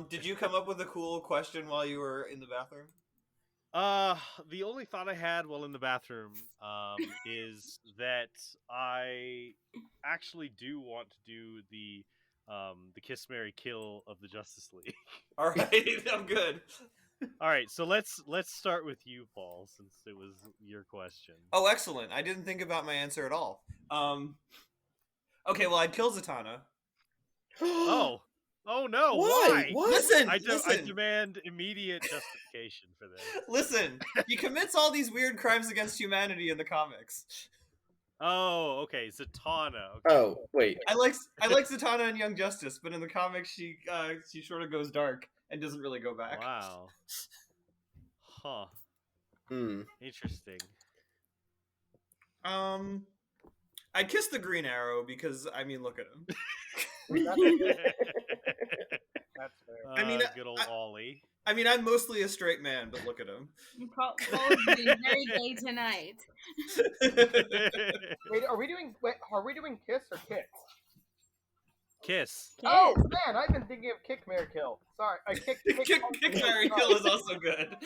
Did you come up with a cool question while you were in the bathroom? The only thought I had while in the bathroom, is that I actually do want to do the Kiss, Marry, Kill of the Justice League. All right, I'm good. All right, so let's start with you, Paul, since it was your question. Oh, excellent. I didn't think about my answer at all. Okay, well, I'd kill Zatanna. Oh no! Why? Why? What? Listen, I listen. demand immediate justification for this. Listen, he commits all these weird crimes against humanity in the comics. Oh, okay, Zatanna. Okay. Oh, wait. I like Zatanna and Young Justice, but in the comics she sort of goes dark and doesn't really go back. Wow. Huh. Interesting. I'd kiss the Green Arrow because I mean, look at him. That's fair. I mean, good old Ollie. I mean, I'm mostly a straight man, but look at him. Paul's being very gay tonight. Wait, are we doing kiss or kick? Kiss. Oh man, I've been thinking of kick, marry, kill. Sorry, kick, Marry, Kill is also good.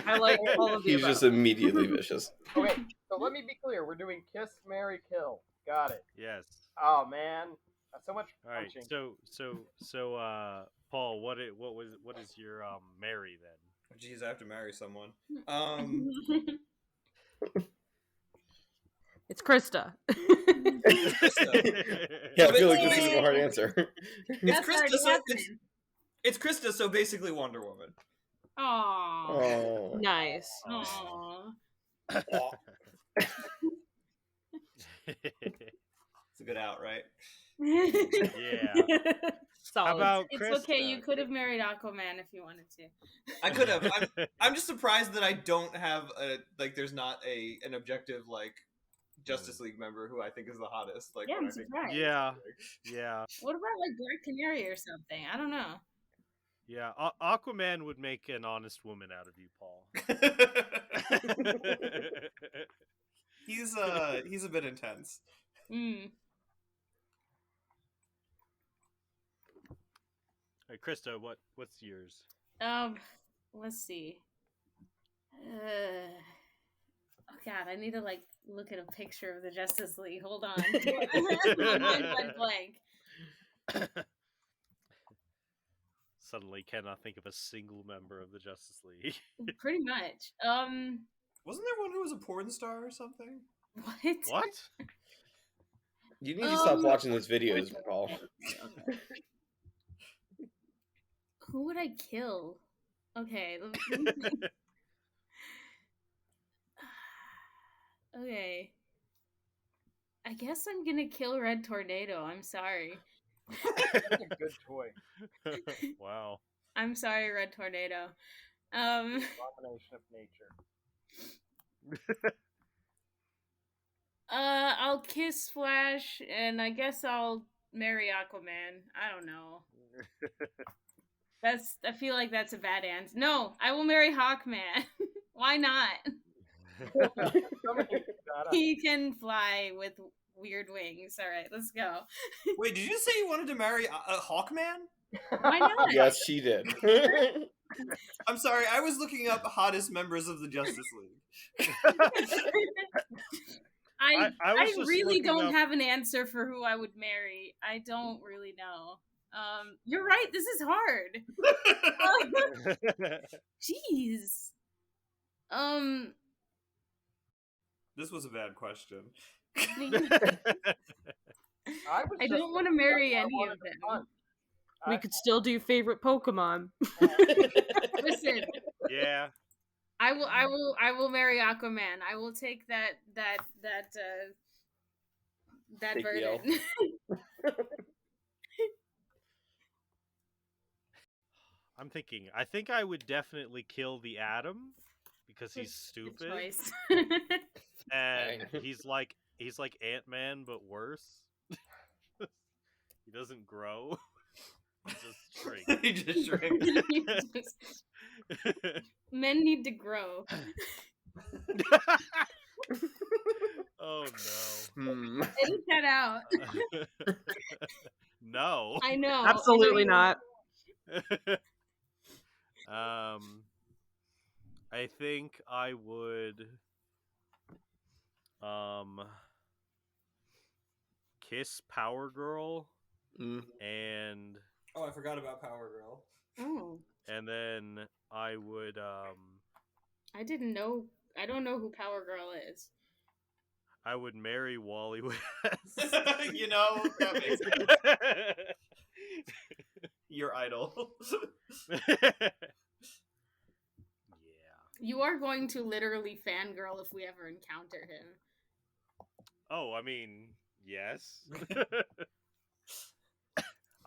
I like all of He's just immediately vicious. Okay, so let me be clear. We're doing kiss, marry, kill. Got it. Yes. Oh man, that's so much punching. All right. So, Paul, what is your marry then? Jeez, I have to marry someone. It's Krista. Yeah, I feel like this is a hard answer. It's Krista, so basically Wonder Woman. Oh, nice. Aww. It's a good out, right? Yeah. Solid. How about It's Krista? okay. You could have married Aquaman if you wanted to. I could have. I'm just surprised that I don't have there's not an objective Justice League member who I think is the hottest. Yeah, I'm surprised. Yeah. What about Black Canary or something? I don't know. Yeah, Aquaman would make an honest woman out of you, Paul. He's a bit intense. All right, Krista, what's yours? Let's see. Oh God, I need to look at a picture of the Justice League. Hold on. My mind went blank. Suddenly cannot think of a single member of the Justice League. Pretty much. Wasn't there one who was a porn star or something? What? You need to stop watching those videos, Paul. Okay. Who would I kill? Okay. Okay. I guess I'm gonna kill Red Tornado. I'm sorry. That's a good choice. Wow. I'm sorry, Red Tornado. Abomination of nature. I'll kiss Flash, and I guess I'll marry Aquaman. I don't know. I feel like that's a bad answer. No, I will marry Hawkman. Why not? He can fly with weird wings. All right, let's go. Wait, did you say you wanted to marry a Hawkman? Why not? Yes, she did. I'm sorry, I was looking up hottest members of the Justice League. I really don't have an answer for who I would marry. I don't really know. You're right. This is hard. Jeez. This was a bad question. I don't want to marry any of them. We could still do favorite Pokemon. Listen. Yeah. I will marry Aquaman. I will take that burden. I'm thinking. I think I would definitely kill the Atom because he's stupid. And he's like Ant-Man but worse. He doesn't grow. He just shrinks. He just shrinks. Men need to grow. Oh no. Edit that out. No. I know. Absolutely not. I think I would kiss Power Girl Mm. and Oh, I forgot about Power Girl. Oh, then I would I didn't know. I don't know who Power Girl is. I would marry Wally West. You know, that makes your idol. Yeah. You are going to literally fangirl if we ever encounter him. Oh, I mean, yes.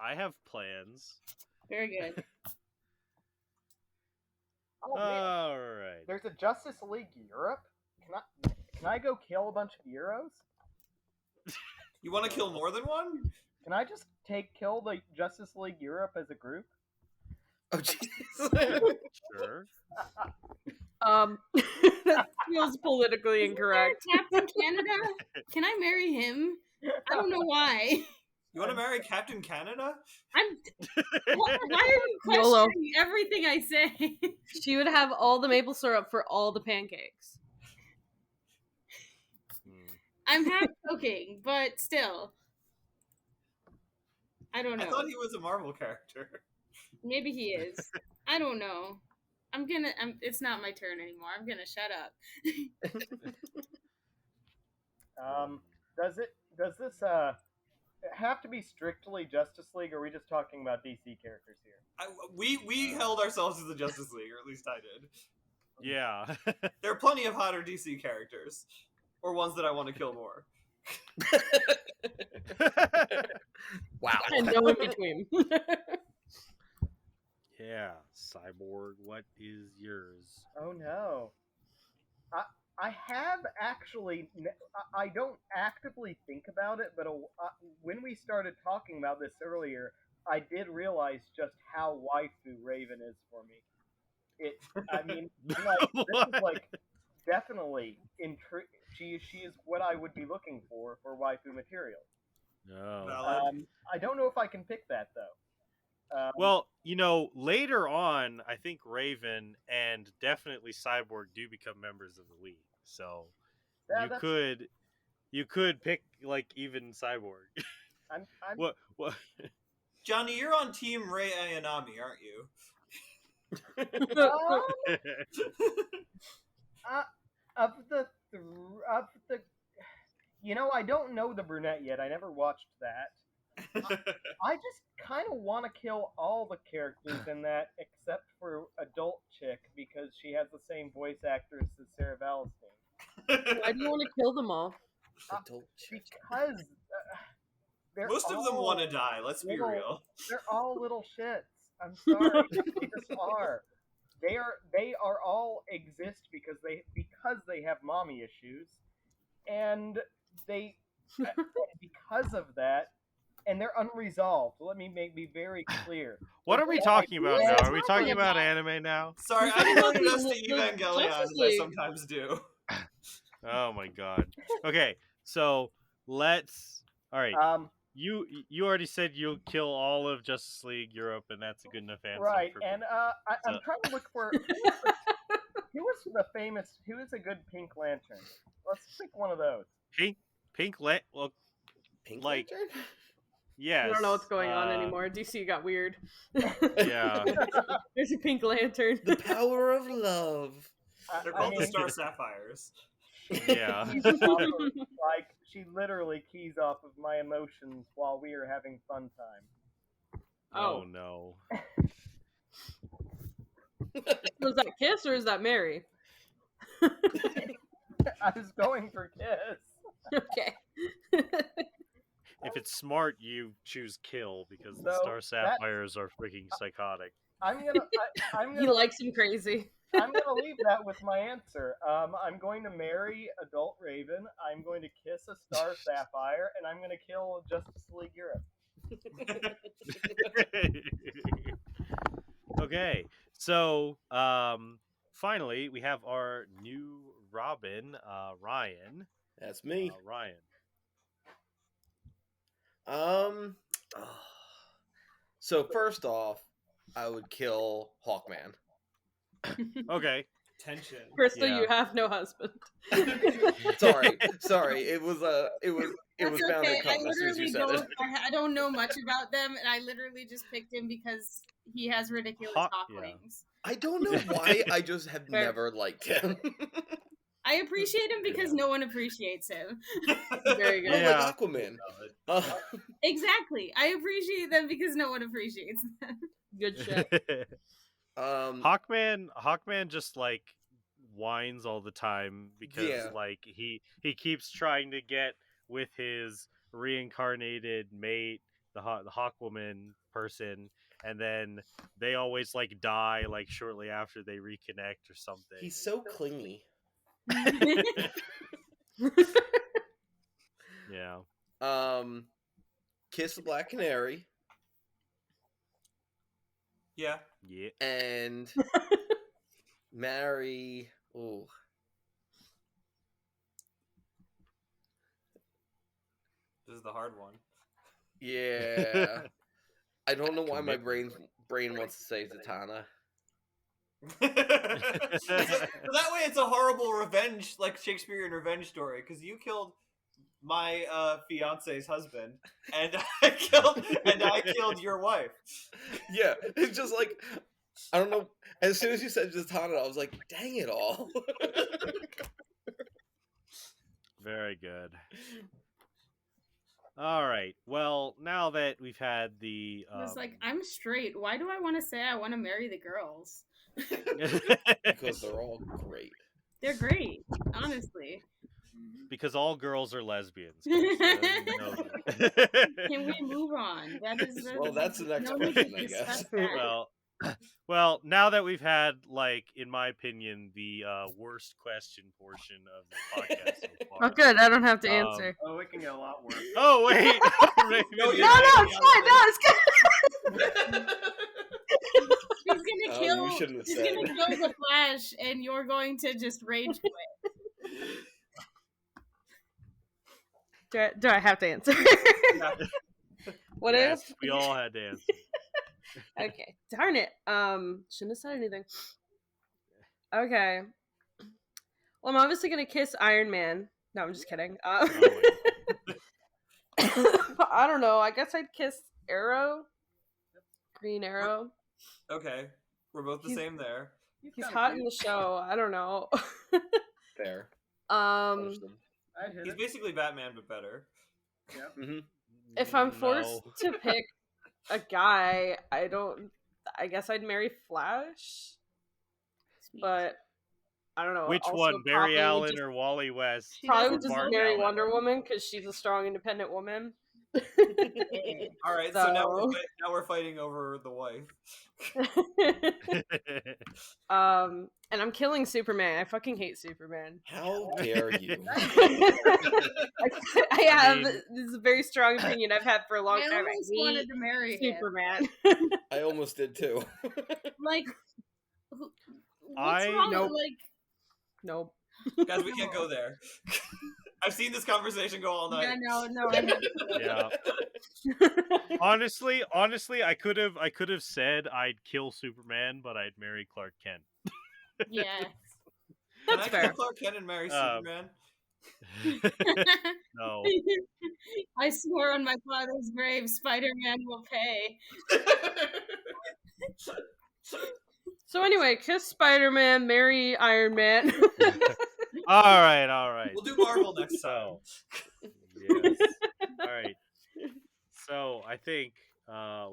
I have plans. Very good. Oh man, All right. there's a Justice League Europe. Can I go kill a bunch of Euros? You want to kill more than one? Can I just kill the Justice League Europe as a group? Oh, jeez. Sure. That feels politically incorrect. Captain Canada? Can I marry him? I don't know why. You want to marry Captain Canada? Why are you YOLO. questioning everything I say? She would have all the maple syrup for all the pancakes. I'm half joking, but still. I don't know. I thought he was a Marvel character. Maybe he is. I don't know. It's not my turn anymore. I'm gonna shut up. Does this have to be strictly Justice League, or are we just talking about DC characters here? We held ourselves to the Justice League, or at least I did. Yeah. There are plenty of hotter DC characters, or ones that I want to kill more. Wow. And no in between. Yeah. Cyborg, what is yours? Oh no. I have actually. I don't actively think about it, but when we started talking about this earlier, I did realize just how waifu Raven is for me. I mean, like, this is like definitely she is what I would be looking for waifu material. No. Valid. I don't know if I can pick that though. Well, later on, I think Raven and definitely Cyborg do become members of the League. So yeah, you could pick like even Cyborg. I'm What? Johnny, you're on Team Rei Ayanami, aren't you? of the I don't know the brunette yet. I never watched that. I just kind of want to kill all the characters in that except for adult chick because she has the same voice actress as Sarah Valentine. Why do you want to kill them all? Because most of them want to die. Let's be real. They're all little shits. I'm sorry, they just are. They are all exist because they have mommy issues, and they because of that. And they're unresolved. Let me be very clear. What are we talking about now? Are we talking about anime now? Sorry, I devoted us to Evangelion as I sometimes do. Oh my god. Okay, so let's. All right. You already said you'll kill all of Justice League Europe, and that's a good enough answer. Right, for me. and I'm trying to look for who is a good Pink Lantern. Let's pick one of those. Pink Pink like, Lantern? yes. I don't know what's going on anymore. DC got weird. Yeah. There's a pink lantern. The power of love. They're called the Star Sapphires. Yeah. Like, she literally keys off of my emotions while we are having fun time. Oh no. So is that Kiss or is that Mary? I was going for Kiss. Okay. If it's smart, you choose kill because the No, Star Sapphires are freaking psychotic. I'm gonna He likes him crazy. I'm gonna leave that with my answer. I'm going to marry Adult Raven. I'm going to kiss a Star Sapphire, and I'm going to kill Justice League Europe. Okay, so finally we have our new Robin, Ryan. That's me. Ryan. So first off, I would kill Hawkman. Okay. Tension. Crystal, Yeah. you have no husband. Sorry. It was That's bound okay. to come as soon as you said it. I don't know much about them, and I literally just picked him because he has ridiculous hawk Yeah. wings. I don't know why. I just have Fair. never liked him. I appreciate him because no one appreciates him. Very good. Oh, Yeah. like Aquaman. Exactly. I appreciate them because no one appreciates them. Good shit. Hawkman just like whines all the time because Yeah. like he keeps trying to get with his reincarnated mate, the Hawkwoman person, and then they always like die like shortly after they reconnect or something. He's so clingy. Yeah. Kiss the Black Canary Yeah. Yeah. and marry. Oh, This is the hard one. yeah. I don't know why my Commitment. brain wants to say Zatanna. So that way it's a horrible revenge, like Shakespearean revenge story, because you killed my fiance's husband, and I killed your wife. Yeah, it's just like I don't know. As soon as you said Zatanna, I was like, "Dang it all!" Very good. All right. Well, now that we've had the I was like, I'm straight. Why do I want to say I want to marry the girls? Because they're all great. They're great, honestly. because all girls are lesbians. Can Can we move on? Well, that's the next no need question, to I guess. discuss that. well, now that we've had, like, in my opinion, the worst question portion of the podcast so far. Oh, good. I don't have to answer. Oh, it can get a lot worse. Oh wait, No, No, it's fine. No, it's good. She's gonna Oh, kill. you shouldn't have She's said. gonna kill the Flash, and you're going to just rage quit. Do I have to answer? What is? Yes, we all had to answer. Okay. Darn it. Shouldn't have said anything. Okay. Well, I'm obviously gonna kiss Iron Man. No, I'm just kidding. Oh my I don't know. I guess I'd kiss Arrow. Green Arrow. Okay, we're both the He's- same there. He's hot in the show. I don't know. Fair. Um, I'd hit He's it. basically Batman, but better. if I'm No. forced to pick a guy, I guess I'd marry Flash. But I don't know. Which also one, Barry probably would Allen just- or Wally West? She Probably doesn't would just Mark marry Allen. Wonder Woman because she's a strong, independent woman. All right, so now So- we're fighting over the wife. And I'm killing Superman. I fucking hate Superman. How dare you? I have mean- this is a very strong opinion I've had for a long I time. I almost hate wanted to marry him. Superman. I almost did too. Like, what's I- wrong? Nope. Like, Nope. Guys, we can't go there. I've seen this conversation go all night. yeah, no, I know. Yeah. Honestly, I could have said I'd kill Superman, but I'd marry Clark Kent. Yeah. Can That's I fair. kill Clark Kent and marry Superman? No. I swore on my father's grave, Spider-Man will pay. So anyway, kiss Spider-Man, marry Iron Man. All right. We'll do Marvel next time. So, yes. All right. So I think,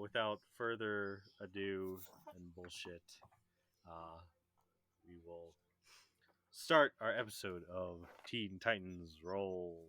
without further ado and bullshit, we will start our episode of Teen Titans Roll.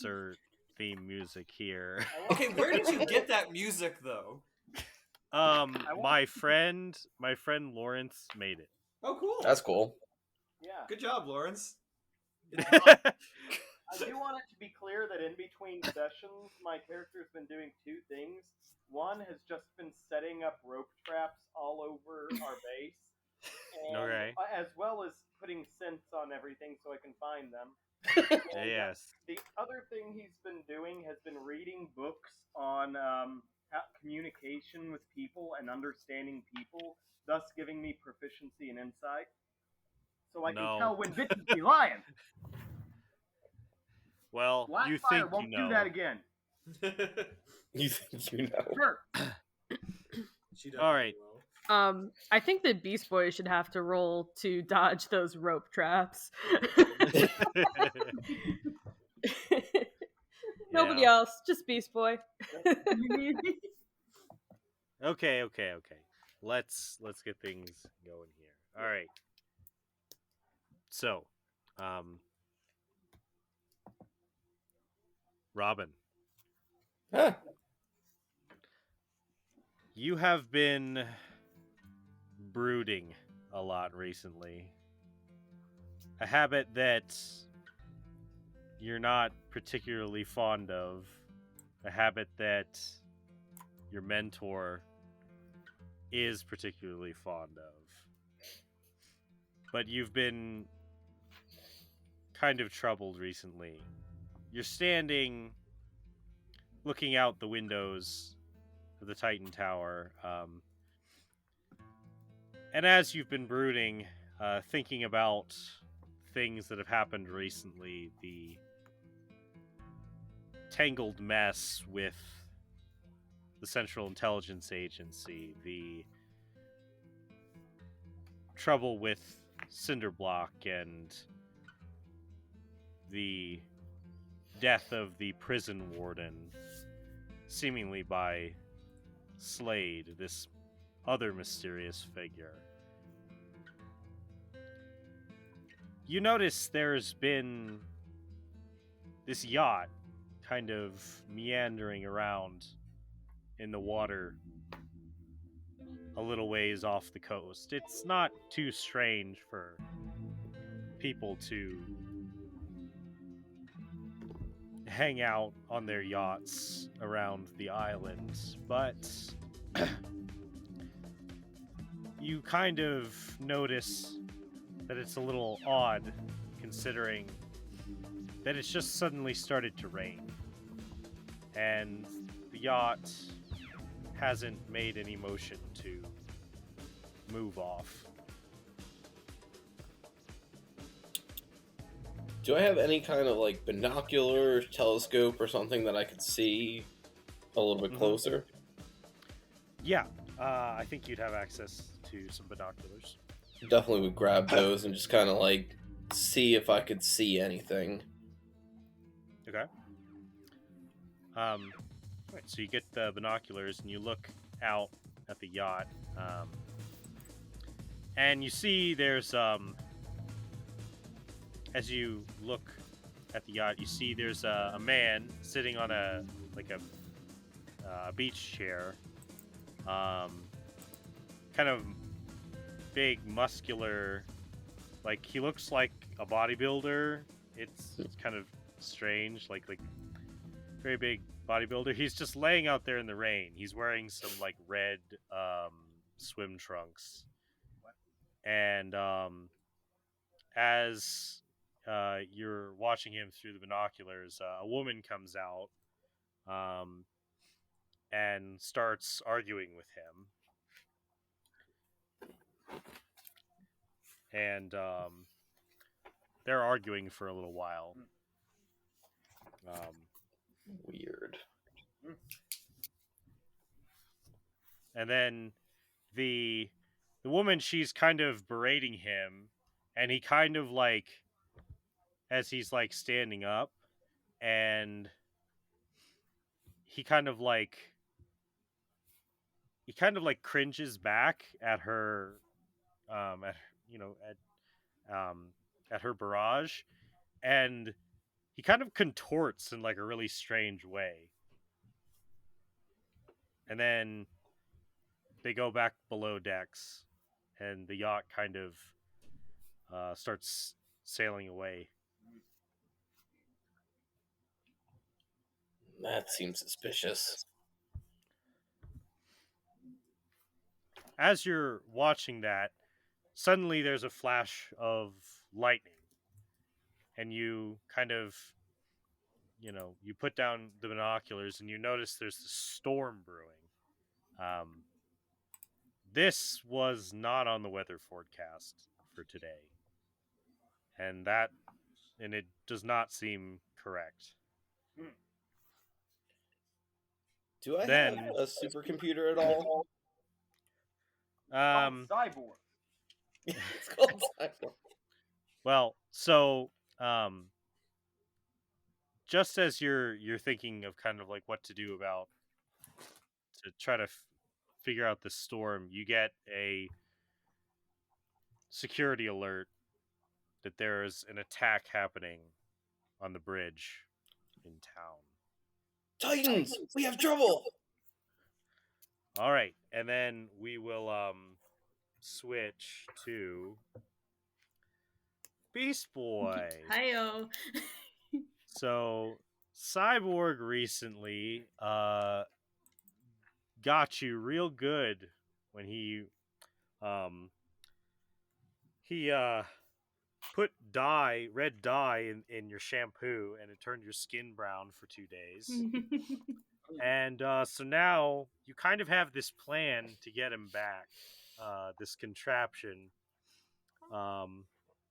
insert theme music here. Okay, where did you get that music though? My friend Lawrence made it. Oh, cool. That's cool. Yeah. Good job, Lawrence. I do want it to be clear that in between sessions, my character's been doing two things. One has just been setting up rope traps all over our base, and, Okay. as well as putting scents on everything so I can find them. And, Yes. the other thing he's been doing has been reading books on communication with people and understanding people, thus giving me proficiency and insight. So I can No. tell when bitches be lying. Well, Black you Fire think won't you know. do that again. You think you know? Sure. She does All right. well. I think the Beast Boy should have to roll to dodge those rope traps. Nobody Yeah. else, just Beast Boy. Okay. Let's get things going here. All right. So, Robin, Huh. you have been brooding a lot recently. A habit that you're not particularly fond of. A habit that your mentor is particularly fond of. But you've been kind of troubled recently. You're standing looking out the windows of the Titan Tower. And as you've been brooding, thinking about things that have happened recently, the tangled mess with the Central Intelligence Agency, the trouble with Cinderblock, and the death of the prison warden, seemingly by Slade, this other mysterious figure. You notice there's been this yacht kind of meandering around in the water a little ways off the coast. It's not too strange for people to hang out on their yachts around the island, but you kind of notice that it's a little odd considering that it's just suddenly started to rain and the yacht hasn't made any motion to move off. Do I have any kind of like binocular, telescope, or something that I could see a little bit closer? Yeah, I think you'd have access to some binoculars. Definitely would grab those and just kind of like see if I could see anything. Okay. Right, so you get the binoculars and you look out at the yacht, and you see there's as you look at the yacht, you see there's a man sitting on a beach chair, kind of big, muscular, like he looks like a bodybuilder. It's kind of strange, like very big bodybuilder. He's just laying out there in the rain. He's wearing some like red swim trunks, and as you're watching him through the binoculars, a woman comes out and starts arguing with him. And they're arguing for a little while. Weird. And then the woman, she's kind of berating him, and he kind of like, as he's like standing up, and he kind of like cringes back at her, at her barrage, and he kind of contorts in like a really strange way. And then they go back below decks, and the yacht kind of starts sailing away. That seems suspicious. As you're watching that, suddenly there's a flash of lightning, and you kind of, you put down the binoculars and you notice there's a storm brewing. This was not on the weather forecast for today, and it does not seem correct. Do I Then- have a supercomputer at all? Cyborg. It's called Cyborg. Well, so just as you're thinking of kind of like what to do about to try to figure out this storm, you get a security alert that there is an attack happening on the bridge in town. Titans, we have trouble. All right, and then we will switch to Beast Boy. Hi-yo. So Cyborg recently got you real good when he put red dye in your shampoo, and it turned your skin brown for 2 days. And so now you kind of have this plan to get him back, this contraption.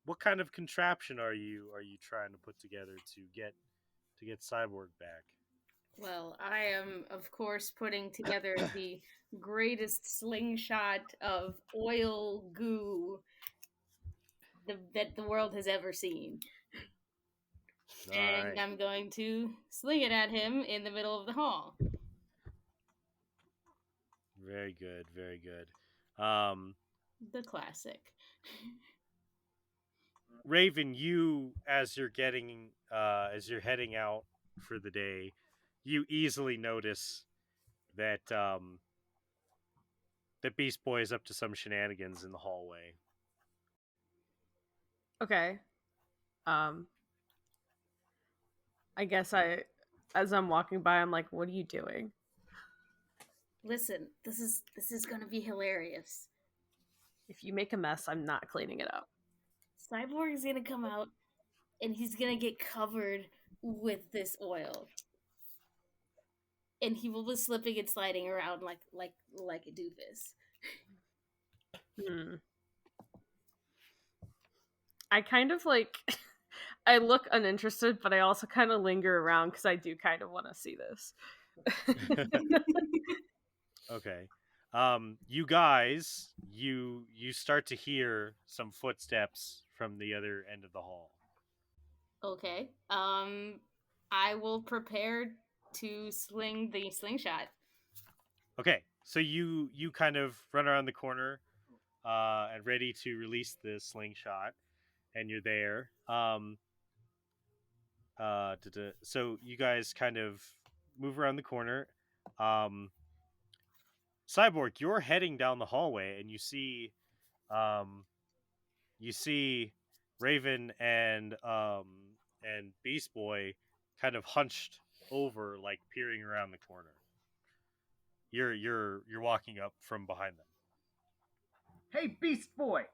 What kind of contraption are you trying to put together to get Cyborg back? Well, I am, of course, putting together the greatest slingshot of oil goo that the world has ever seen. All And right. I'm going to sling it at him in the middle of the hall. Very good, very good. The classic. Raven, you as you're heading out for the day, you easily notice that that Beast Boy is up to some shenanigans in the hallway. Okay. I guess as I'm walking by, I'm like, what are you doing? Listen, this is gonna be hilarious. If you make a mess, I'm not cleaning it up. Cyborg is gonna come out, and he's gonna get covered with this oil, and he will be slipping and sliding around like a doofus. I kind of like, I look uninterested, but I also kind of linger around because I do kind of want to see this. Okay. You guys, you start to hear some footsteps from the other end of the hall. Okay. I will prepare to sling the slingshot. Okay, so you kind of run around the corner and ready to release the slingshot, and you're there. So you guys kind of move around the corner. Cyborg, you're heading down the hallway, and you see Raven and Beast Boy kind of hunched over, like peering around the corner. You're walking up from behind them. Hey, Beast Boy!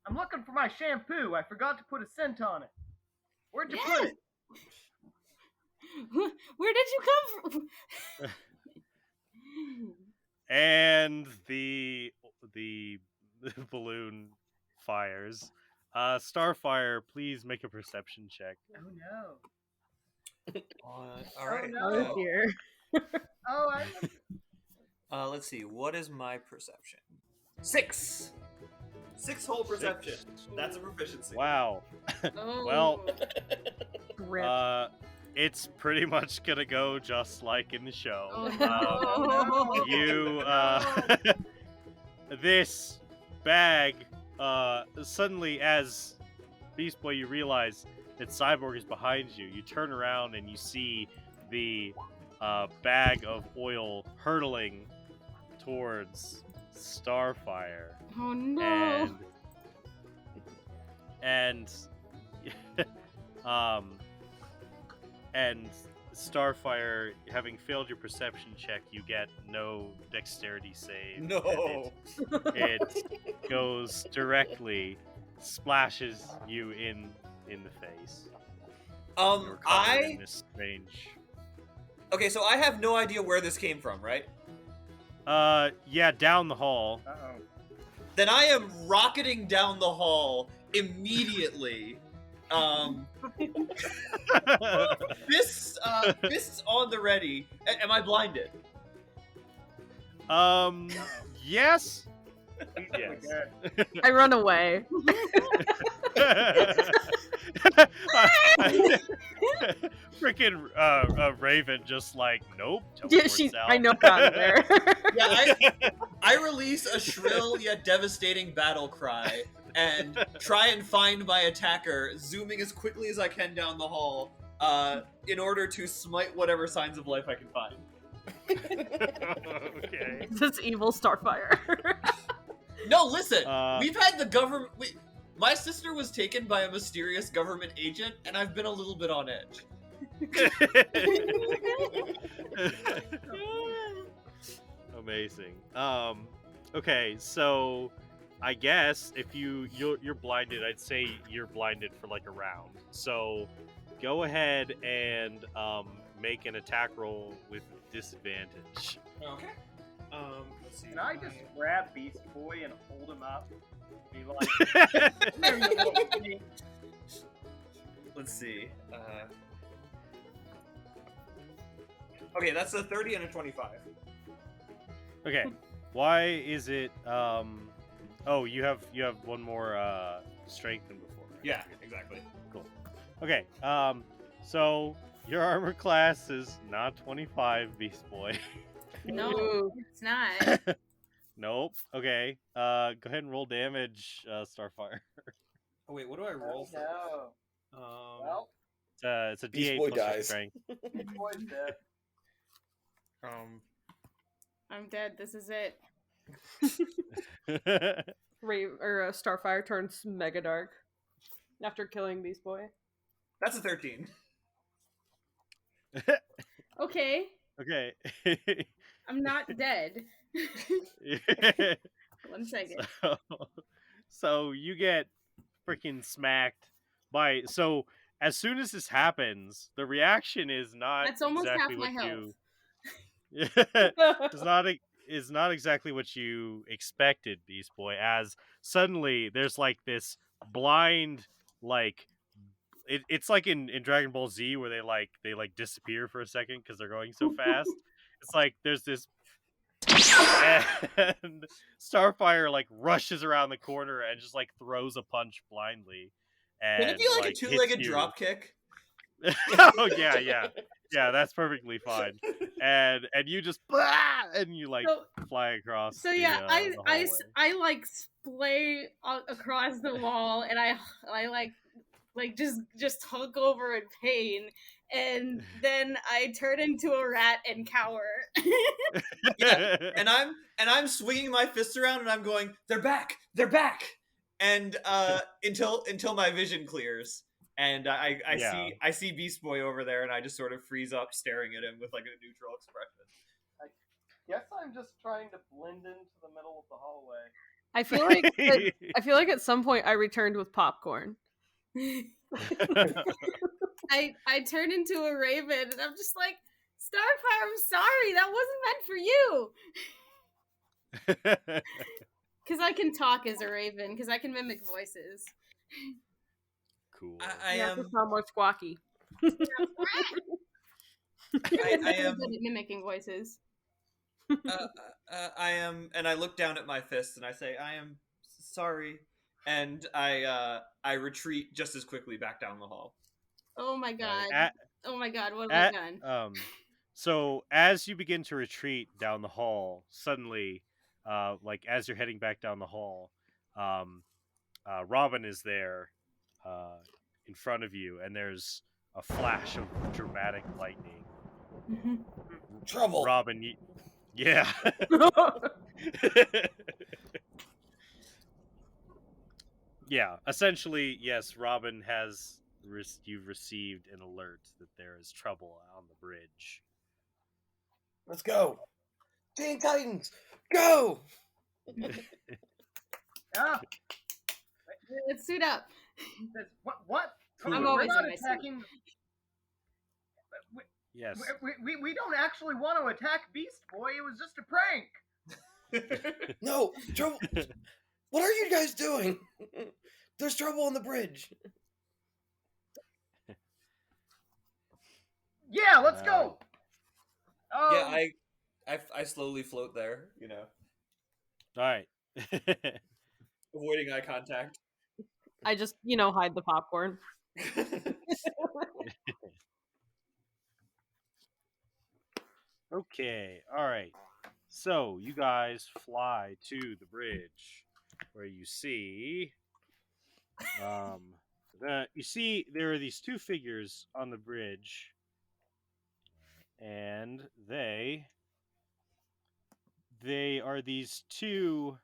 I'm looking for my shampoo. I forgot to put a scent on it. Where'd you put it? Where did you come from? And the balloon fires. Starfire, please make a perception check. Oh no. All right. no. Oh dear. Oh, Let's see. What is my perception? 6. 6 whole perception. That's a proficiency. Wow. Oh. Well, Rip. it's pretty much gonna go just like in the show. Oh, no. This bag, suddenly as Beast Boy, you realize Cyborg is behind you. You turn around and you see the bag of oil hurtling towards Starfire. Oh no. And and Starfire, having failed your perception check, you get no dexterity save. No. And it goes directly, splashes you in the face. You're covered in this strange. Okay, so I have no idea where this came from, right? Yeah, down the hall. Uh-oh. Then I am rocketing down the hall immediately. Fists on the ready. Am I blinded? Yes. Yes. I run away. Freaking Raven just like, nope. Yeah, teleports out. I know out of there. Yeah, I release a shrill yet devastating battle cry and try and find my attacker, zooming as quickly as I can down the hall, in order to smite whatever signs of life I can find. Okay. This evil Starfire. No, listen. Uh, We've had the government. My sister was taken by a mysterious government agent, and I've been a little bit on edge. Amazing. Okay, so I guess if you're blinded, I'd say you're blinded for like a round. So go ahead and make an attack roll with disadvantage. Okay. Let's see. Can I just grab Beast Boy and hold him up? Be like, "There you go, buddy." Let's see. Okay, that's a 30 and a 25. Okay. Why is it oh, you have one more strength than before. Right? Yeah, exactly. Cool. Okay. So your armor class is not 25, Beast Boy. No, Ooh. it's not. Nope. Okay. Go ahead and roll damage, Starfire. Oh wait, what do I roll for? No. Well, It's a Beast D8 Boy plus your dies. strength. Beast Boy's dead. I'm dead. This is it. Starfire turns mega dark after killing Beast Boy. That's a 13. Okay, Okay. I'm not dead. 1 second. So you get freaking smacked by. So as soon as this happens, the reaction is not That's almost exactly half my what health. is not exactly what you expected, Beast Boy. As suddenly there's like this blind, like it's like in Dragon Ball Z where they disappear for a second because they're going so fast. It's like there's this, and Starfire like rushes around the corner and just like throws a punch blindly. And, Can it be like a hits two-legged you. drop kick? Oh yeah, that's perfectly fine. And you just and you like fly across. So yeah, the I hallway. like splay across the wall, and I like just hunk over in pain, and then I turn into a rat and cower. Yeah, and I'm swinging my fists around and I'm going, they're back, and until my vision clears, and I see Beast Boy over there, and I just sort of freeze up, staring at him with like a neutral expression. Guess I'm just trying to blend into the middle of the hallway. I feel like at some point I returned with popcorn. I turn into a raven, and I'm just like, Starfire, I'm sorry, that wasn't meant for you. Because I can talk as a raven, because I can mimic voices. Cool. I You have am to sound more squawky. I I'm am good at mimicking voices. I am, and I look down at my fists and I say, I am sorry, and I retreat just as quickly back down the hall. Oh my god. Oh my god, what at- have I done? So as you begin to retreat down the hall, suddenly, like as you're heading back down the hall, Robin is there, in front of you, and there's a flash of dramatic lightning. Trouble. Robin, yeah. Yeah, essentially, yes, Robin has you've received an alert that there is trouble on the bridge. Let's go. Teen Titans, go! Ah, Let's suit up. what? I'm We're always not in my suit. attacking. Yes. We don't actually want to attack Beast Boy. It was just a prank. No, trouble. What are you guys doing? There's trouble on the bridge. Yeah, let's go. Yeah, I slowly float there, you know, All right. avoiding eye contact. I just, hide the popcorn. Okay. All right. So you guys fly to the bridge, where you see, you see there are these two figures on the bridge, and they are these two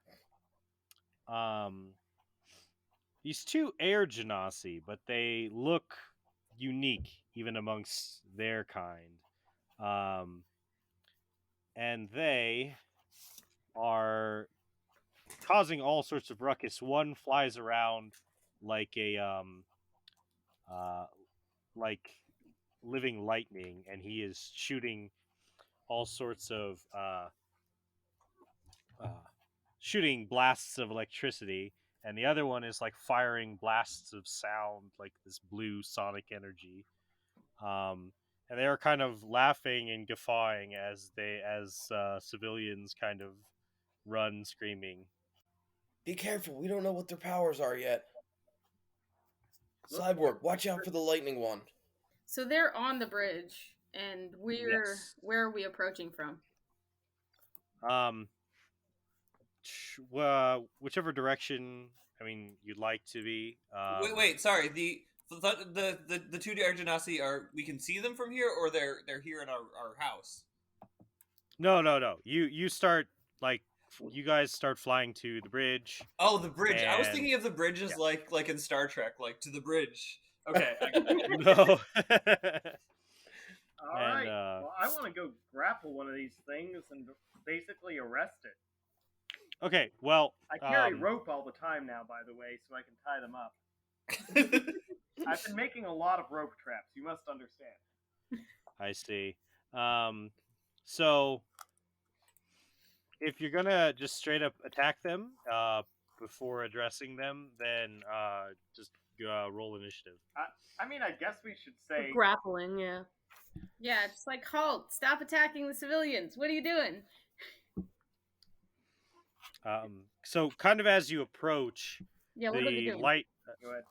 air genasi, but they look unique even amongst their kind. And they are causing all sorts of ruckus. One flies around like a like living lightning, and he is shooting all sorts of shooting blasts of electricity, and the other one is like firing blasts of sound, like this blue sonic energy. And they are kind of laughing and guffawing as civilians kind of run screaming. Be careful. We don't know what their powers are yet. Cyborg, watch out for the lightning one. So they're on the bridge, and Yes. where are we approaching from? Whichever direction you'd like to be. Wait, sorry. The two air genasi are, we can see them from here, or they're here in our house. No. You start, like, you guys start flying to the bridge. Oh, the bridge. I was And- thinking of the bridges yeah. like in Star Trek, like to the bridge. Okay. No. All right. And, Well, I want to go grapple one of these things and basically arrest it. Okay, well, I carry rope all the time now, by the way, so I can tie them up. I've been making a lot of rope traps. You must understand. I see. So if you're gonna just straight up attack them before addressing them, then just roll initiative. I mean, I guess we should say Grappling, yeah. Yeah, it's like, halt! Stop attacking the civilians! What are you doing? So kind of as you approach, Yeah, what are they the doing? light, Go ahead.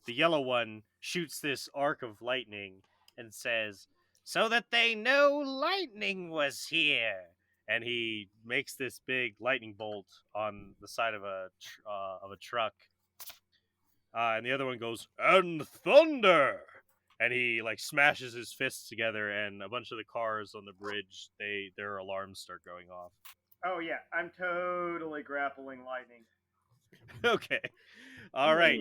the yellow one shoots this arc of lightning and says, "So that they know lightning was here." And he makes this big lightning bolt on the side of a truck. And the other one goes, "And thunder!" And he like smashes his fists together, and a bunch of the cars on the bridge, their alarms start going off. Oh yeah, I'm totally grappling lightning. Okay. All right.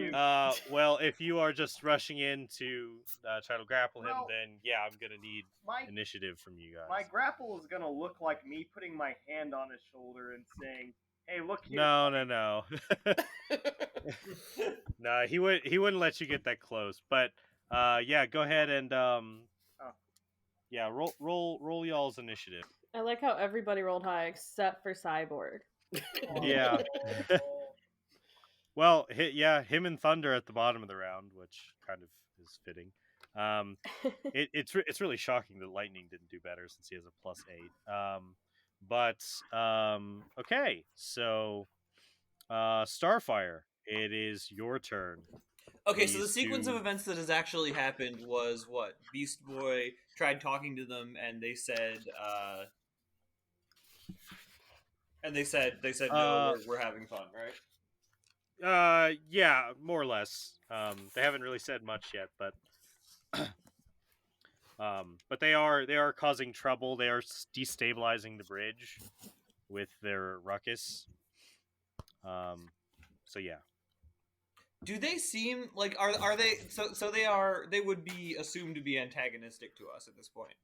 Well, if you are just rushing in to try to grapple him, Well, then yeah, I'm gonna need My initiative from you guys. my grapple is gonna look like me putting my hand on his shoulder and saying, "Hey, look here." No. No, he wouldn't let you get that close. But yeah, go ahead and yeah, roll y'all's initiative. I like how everybody rolled high except for Cyborg. Yeah. Well, him and Thunder at the bottom of the round, which kind of is fitting. It's really shocking that Lightning didn't do better since he has a +8. Okay, so Starfire, it is your turn. Okay, so the These sequence two- of events that has actually happened was what? Beast Boy tried talking to them, and they said, no, we're having fun, right? Yeah, more or less. They haven't really said much yet, but they are causing trouble. They are destabilizing the bridge with their ruckus. So yeah. Do they seem like are they so they would be assumed to be antagonistic to us at this point?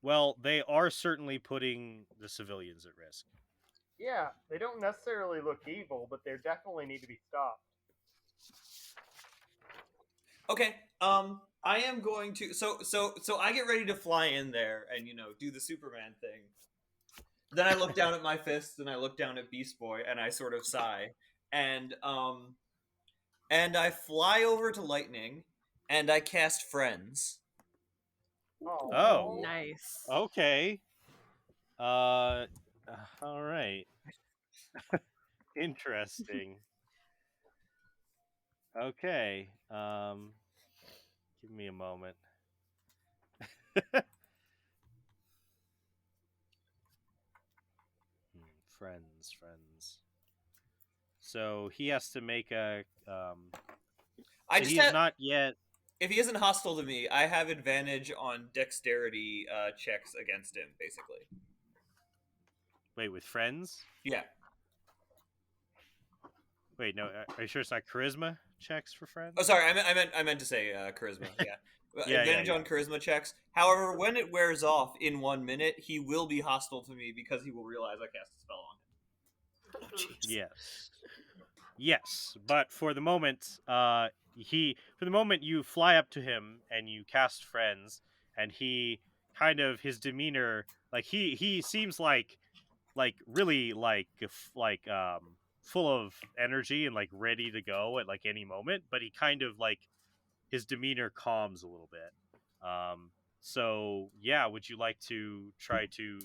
Well, they are certainly putting the civilians at risk. Yeah, they don't necessarily look evil, but they definitely need to be stopped. Okay. I am going to so I get ready to fly in there and do the Superman thing. Then I look down at my fists and I look down at Beast Boy and I sort of sigh and I fly over to Lightning and I cast Friends. Oh. Nice. Okay. All right. Interesting. Okay. Give me a moment. Friends. So he has to make a. I So just he is have, not yet. if he isn't hostile to me, I have advantage on dexterity checks against him, basically. Wait, with friends? Yeah. Wait, no. Are you sure it's not charisma checks for friends? Oh, sorry. I meant to say charisma. Yeah. Advantage on charisma checks. However, when it wears off in 1 minute, he will be hostile to me because he will realize I cast a spell on him. Oh, jeez. Yes, but for the moment, you fly up to him and you cast friends, and he kind of his demeanor, like he seems like really full of energy and like ready to go at like any moment, but he kind of like his demeanor calms a little bit. So yeah, would you like to try to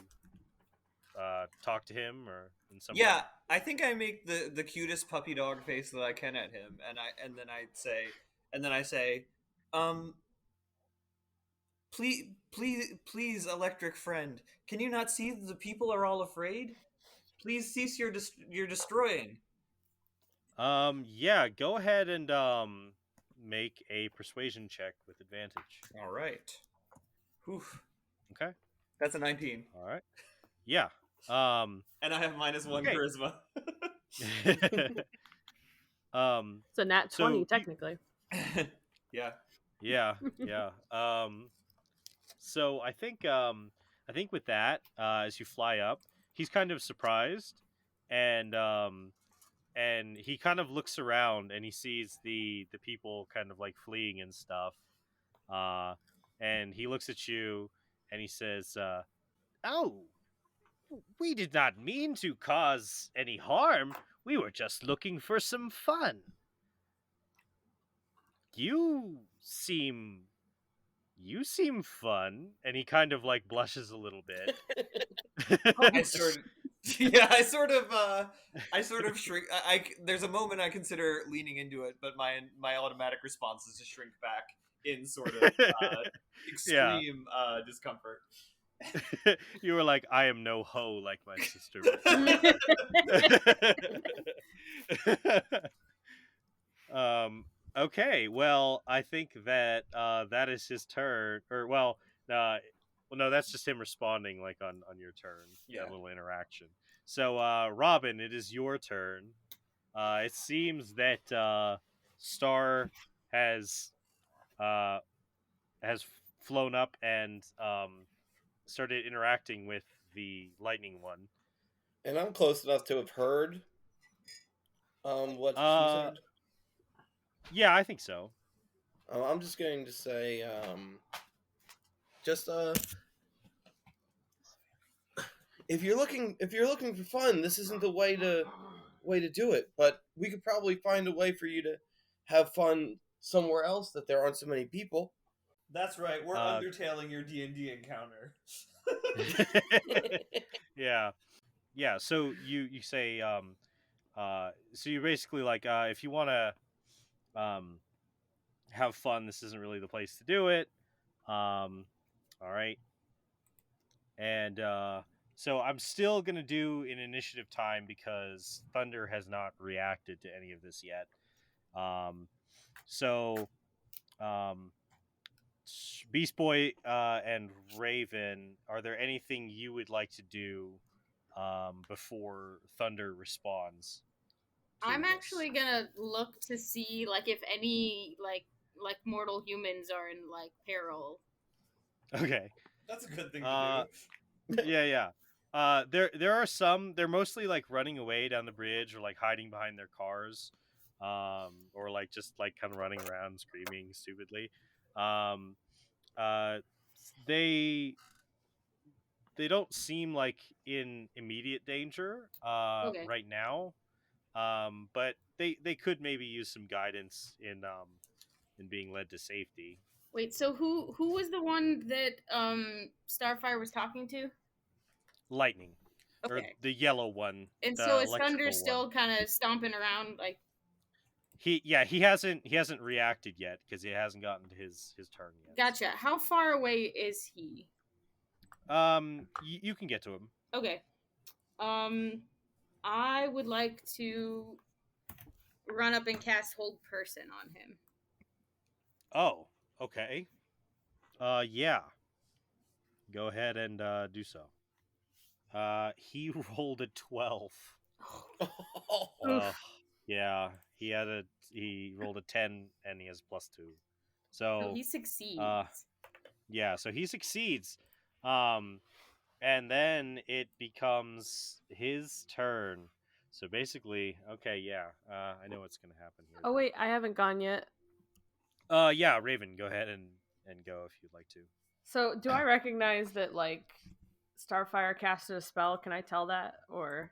talk to him or in some way? Yeah, I think I make the cutest puppy dog face that I can at him, and then I say, please, electric friend, can you not see that the people are all afraid? Please cease your destroying. Yeah, go ahead and make a persuasion check with advantage. All right. Whew. Okay. That's a 19. All right. Yeah. And I have -1 okay. charisma. It's a nat 20, technically. Yeah. Yeah. So I think with that, as you fly up, he's kind of surprised, and he kind of looks around and he sees the people kind of like fleeing and stuff. And he looks at you and he says, "Oh, we did not mean to cause any harm. We were just looking for some fun. You seem fun." And he kind of like blushes a little bit. I sort of shrink. There's a moment I consider leaning into it, but my automatic response is to shrink back in sort of extreme discomfort. You were like, "I am no hoe like my sister." Okay, well, I think that that is his turn. Or no, that's just him responding like on your turn. Yeah. That little interaction. So, Robin, it is your turn. It seems that Star has flown up and started interacting with the lightning one. And I'm close enough to have heard what she said. Yeah, I think so. I'm just going to say, if you're looking for fun, this isn't the way to do it. But we could probably find a way for you to have fun somewhere else that there aren't so many people. That's right. We're undertailing your D&D encounter. Yeah. So you say, so you're basically like, if you want to have fun, this isn't really the place to do it. All right. And So I'm still gonna do an initiative time because Thunder has not reacted to any of this yet. So Beast Boy and Raven, are there anything you would like to do before Thunder responds? To I'm this? actually gonna look to see like if any like mortal humans are in like peril. Okay. That's a good thing to Uh, do. yeah. There are some. They're mostly like running away down the bridge or like hiding behind their cars, or like just like kind of running around screaming stupidly. Um, uh, they don't seem like in immediate danger Okay. right now, but they could maybe use some guidance in being led to safety. Wait, so who was the one that Starfire was talking to? Lightning, or Okay. the yellow one, And so the is Thunder electrical one. still kind of stomping around like He hasn't reacted yet because he hasn't gotten to his turn yet. Gotcha. How far away is he? You can get to him. Okay. I would like to run up and cast Hold Person on him. Oh, okay. Yeah. Go ahead and do so. He rolled a 12. Yeah. He rolled a 10 and he has +2. So So he succeeds. yeah, so he succeeds. And then it becomes his turn. So basically, okay, yeah, I know what's gonna happen here. Oh wait, I haven't gone yet. Yeah, Raven, go ahead and go if you'd like to. So do I recognize that like Starfire casted a spell? Can I tell that or?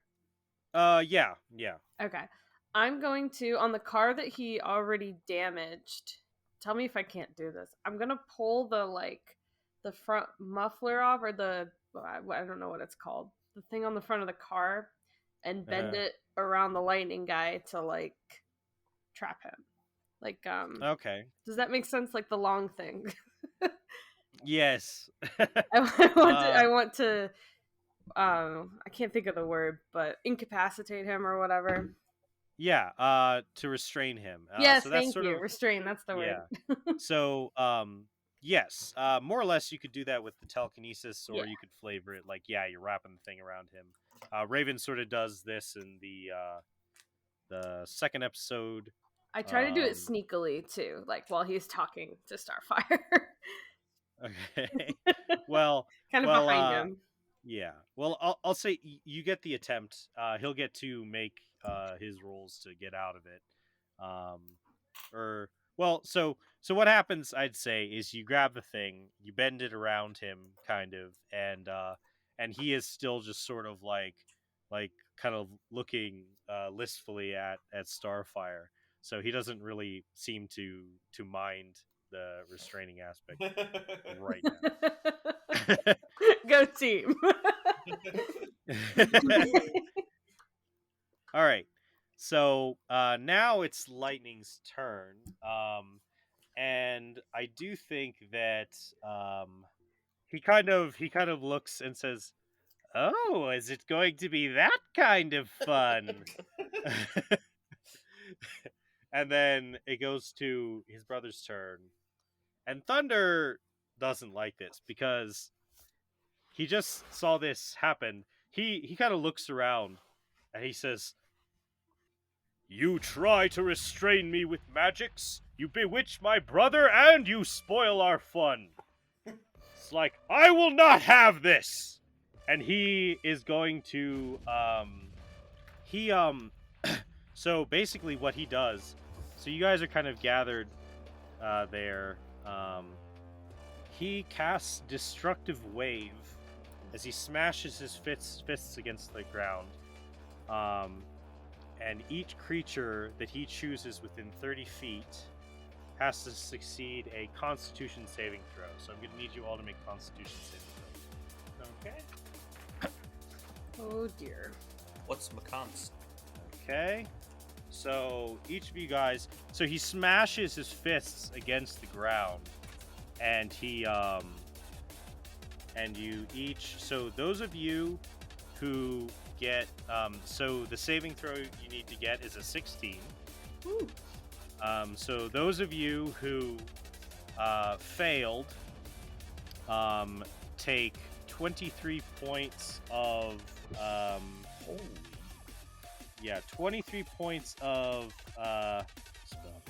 Yeah. Okay. I'm going to, on the car that he already damaged, tell me if I can't do this. I'm going to pull the front muffler off, or I don't know what it's called. The thing on the front of the car, and bend it around the lightning guy to like trap him. Like, Okay. does that make sense? Like the long thing. Yes. I want to I can't think of the word, but incapacitate him or whatever. Yeah, to restrain him. Yes, so that's thank sort you. of, Restrain, that's the yeah. word. So, yes, more or less you could do that with the telekinesis, or Yeah. you could flavor it like, yeah, you're wrapping the thing around him. Raven sort of does this in the second episode. I try to do it sneakily too, like while he's talking to Starfire. Okay. Well, kind of behind him. Yeah. Well, I'll say you get the attempt. He'll get to make his rolls to get out of it. So what happens? I'd say is you grab the thing, you bend it around him, kind of, and he is still just sort of like kind of looking listfully at Starfire. So he doesn't really seem to mind the restraining aspect right now. Go team. All right. So now it's Lightning's turn. And I do think that he kind of looks and says, "Oh, is it going to be that kind of fun?" And then it goes to his brother's turn. And Thunder doesn't like this because he just saw this happen. He kind of looks around and he says, "You try to restrain me with magics, you bewitch my brother, and you spoil our fun. It's like, I will not have this!" And he is going to, so basically what he does, so you guys are kind of gathered there, he casts Destructive Wave as he smashes his fists against the ground. And each creature that he chooses within 30 feet has to succeed a Constitution saving throw. So I'm going to need you all to make Constitution saving throws. Okay? Oh dear. What's McCons? Okay. So each of you guys... So he smashes his fists against the ground. And he and you each. So those of you who get, so the saving throw you need to get is a 16. Ooh. So those of you who failed take 23 points of 23 points of spell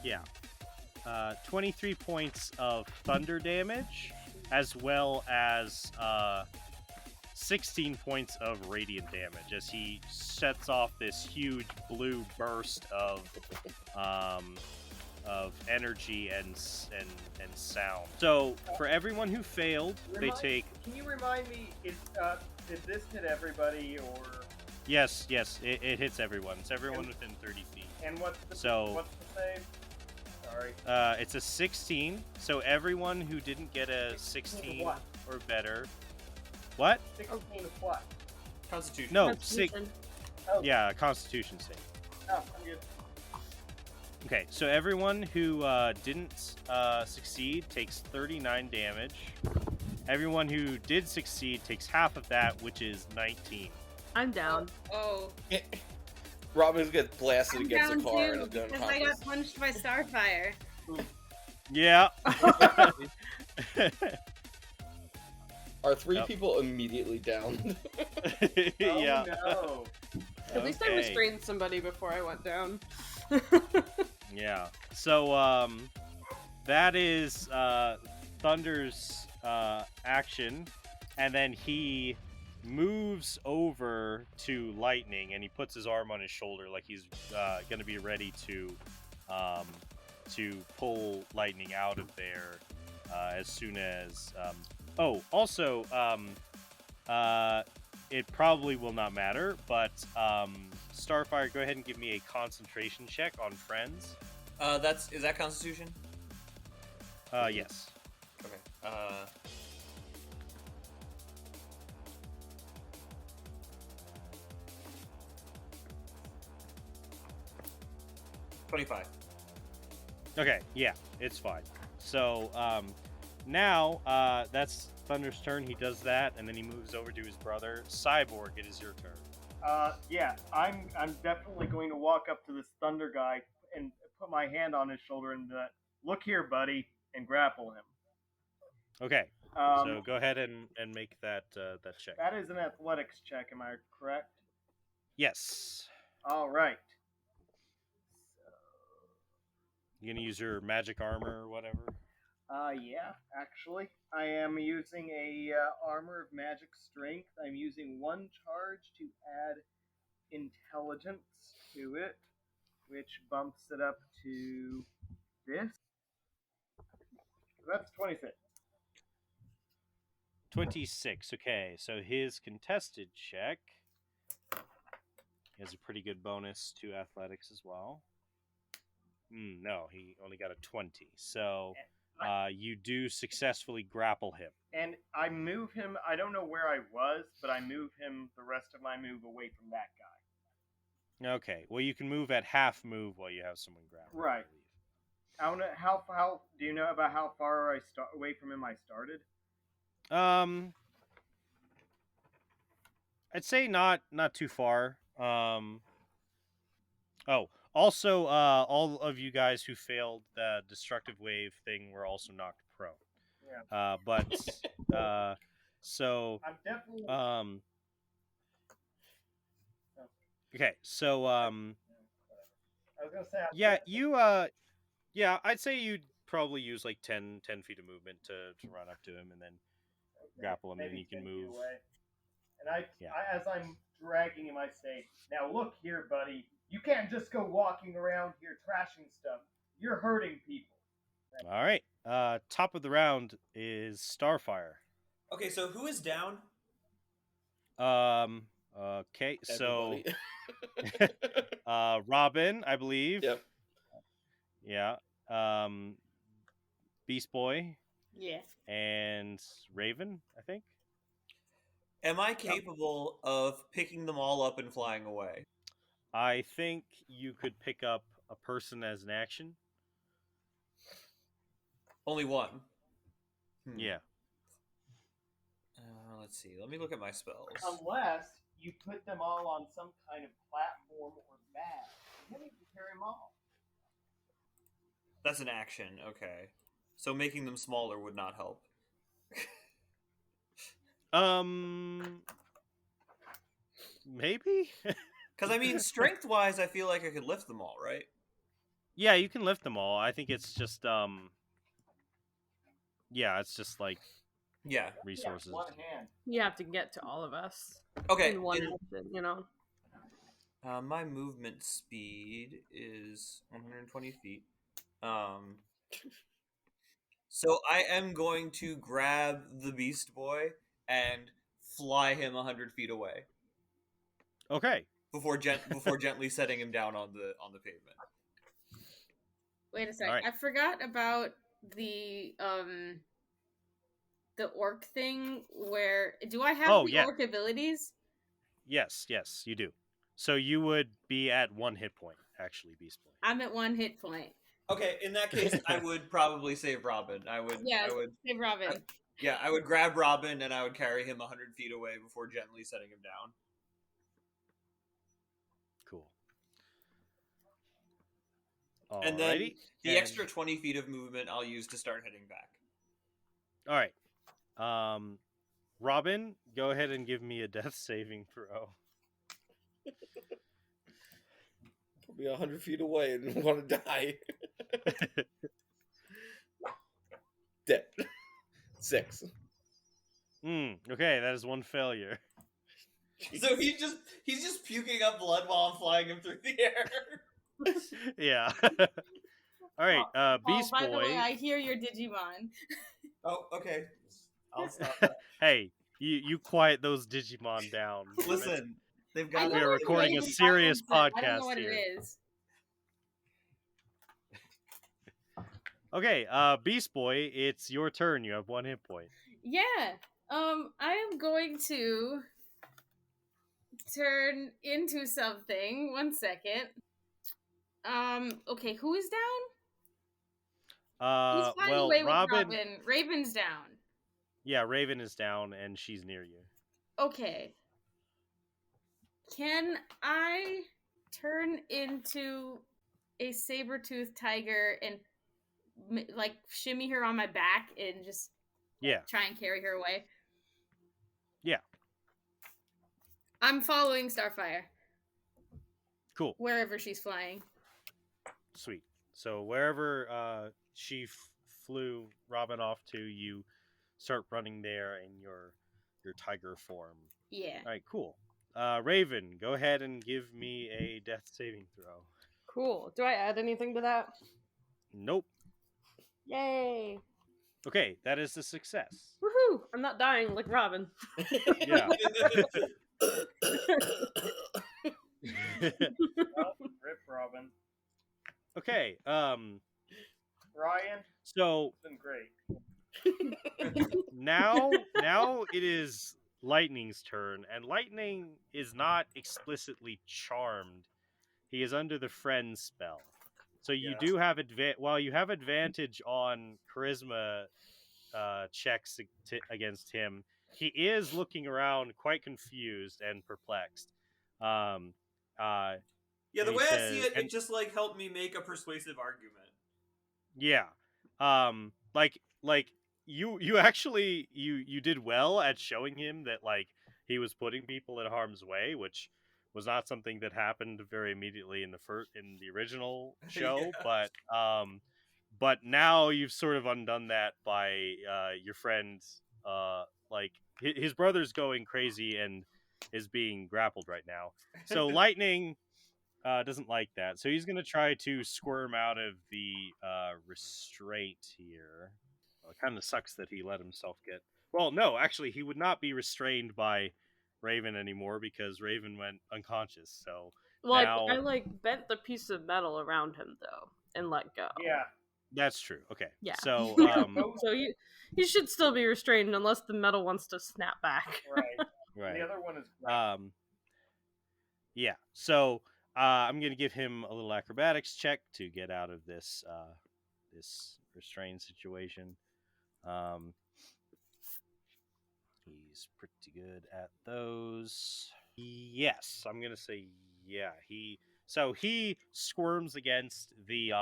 again. 23 points of thunder damage, as well as 16 points of radiant damage as he sets off this huge blue burst of energy and sound. So for everyone who failed, they take. Can you remind me? Did this hit everybody or? Yes, it hits everyone. It's everyone within 30 feet. And what's the save? Sorry. It's a 16. So everyone who didn't get a 16 or better. What? 16 of what? Constitution. No, Constitution. Oh. Yeah, Constitution save. Oh, I'm good. Okay, so everyone who didn't succeed takes 39 damage. Everyone who did succeed takes half of that, which is 19. I'm down. Oh. Robin's gets blasted I'm against down the car too, and is because I got punched by Starfire. Yeah. Are 3 Yep. people immediately down? Yeah. Oh, no. At least I Okay. restrained somebody before I went down. Yeah. So that is Thunder's action, and then he moves over to Lightning, and he puts his arm on his shoulder like he's gonna be ready to pull Lightning out of there as soon as. Also, it probably will not matter, but Starfire, go ahead and give me a concentration check on friends. Is that Constitution? Yes. Okay. 25. Okay, yeah, it's fine. So, now, that's Thunder's turn. He does that, and then he moves over to his brother. Cyborg, it is your turn. Yeah, I'm definitely going to walk up to this Thunder guy and put my hand on his shoulder and look here, buddy, and grapple him. Okay, so go ahead and make that check. That is an athletics check, am I correct? Yes. All right. You gonna use your magic armor or whatever? Yeah, actually, I am using a armor of magic strength. I'm using 1 charge to add intelligence to it, which bumps it up to this. So that's 26. 26. Okay, so his contested check. He has a pretty good bonus to athletics as well. No, he only got a 20. So you do successfully grapple him. And I move him, I don't know where I was, but I move him the rest of my move away from that guy. Okay, well, you can move at half move while you have someone grapple. Right. I don't know, how do you know about how far away from him I started? I'd say not too far. Also, all of you guys who failed the destructive wave thing were also knocked prone. Yeah. So I'm definitely. Okay, so I was gonna say. yeah, I'd say you'd probably use like 10 feet of movement to run up to him and then grapple him, and then you can move. And as I'm dragging him, I say, "Now look here, buddy. You can't just go walking around here trashing stuff. You're hurting people." All right. Top of the round is Starfire. Okay, so who is down? Okay, so Robin, I believe. Yep. Yeah. Beast Boy Yeah. and Raven, I think. Am I capable of picking them all up and flying away? I think you could pick up a person as an action. Only one. Yeah. let's see. Let me look at my spells. Unless you put them all on some kind of platform or bag. And then you can carry them all. That's an action. Okay. So making them smaller would not help. Maybe. Because I mean, strength-wise, I feel like I could lift them all, right? Yeah, you can lift them all. I think it's just yeah, it's just like Yeah. resources. Yeah, one hand. You have to get to all of us Okay. in one instant, you know. My movement speed is 120 feet. So I am going to grab the Beast Boy and fly him 100 feet away Okay. before gently setting him down on the pavement. Wait a sec. Alright. I forgot about the orc thing. Where do I have the yeah. orc abilities? Yes, you do. So you would be at 1 hit point, actually, Beast Boy. I'm at 1 hit point. Okay, in that case, I would probably save Robin. I would Save Robin. I would grab Robin and I would carry him 100 feet away before gently setting him down. Cool. And then Alrighty. the extra 20 feet of movement I'll use to start heading back. All right. Robin, go ahead and give me a death saving throw. I'll be 100 feet away and want to die. Dead. 6. Okay, that is 1 failure. So he's just puking up blood while I'm flying him through the air. Yeah. All right, Beast by Boy. the way, I hear your Digimon. Oh, okay. I'll stop that. Hey, you quiet those Digimon down. Listen, they've I got. We are know what recording a it is. serious I don't know podcast what here. it is. Okay, Beast Boy, it's your turn. You have 1 hit point. Yeah. I am going to turn into something. 1 second. Okay, who is down? He's flying Well, away Robin. with Robin. Raven's down. Yeah, Raven is down and she's near you. Okay. Can I turn into a saber-toothed tiger and like shimmy her on my back and just Yeah. try and carry her away? Yeah. I'm following Starfire Cool. wherever she's flying. Sweet. So wherever she flew Robin off to, you start running there in your tiger form. Yeah. All right, cool. Raven, go ahead and give me a death saving throw. Cool. Do I add anything to that? Nope. Yay! Okay, that is a success. Woohoo! I'm not dying like Robin. Yeah. Rip Robin. Okay. Ryan, So it's been great. now it is Lightning's turn, and Lightning is not explicitly charmed. He is under the friend spell. So you do have you have advantage on charisma checks against him. He is looking around quite confused and perplexed. Yeah, the he way I says- see it, and- it just like helped me make a persuasive argument. Yeah. Like you actually you did well at showing him that like he was putting people in harm's way, which was not something that happened very immediately in the original show, Yeah. but now you've sort of undone that by your friend like his brother's going crazy and is being grappled right now. So Lightning doesn't like that, so he's gonna try to squirm out of the restraint here. Well, it kind of sucks that he let himself get. Well, no, actually, he would not be restrained by Raven anymore because Raven went unconscious. So Well, now I like bent the piece of metal around him though and let go. Yeah. that's true. Okay, Yeah. So So he should still be restrained unless the metal wants to snap back. Right. right. The other one is great. Yeah. So I'm gonna give him a little acrobatics check to get out of this this restrained situation. He's he's pretty good at those. Yes, I'm gonna say yeah. He squirms against the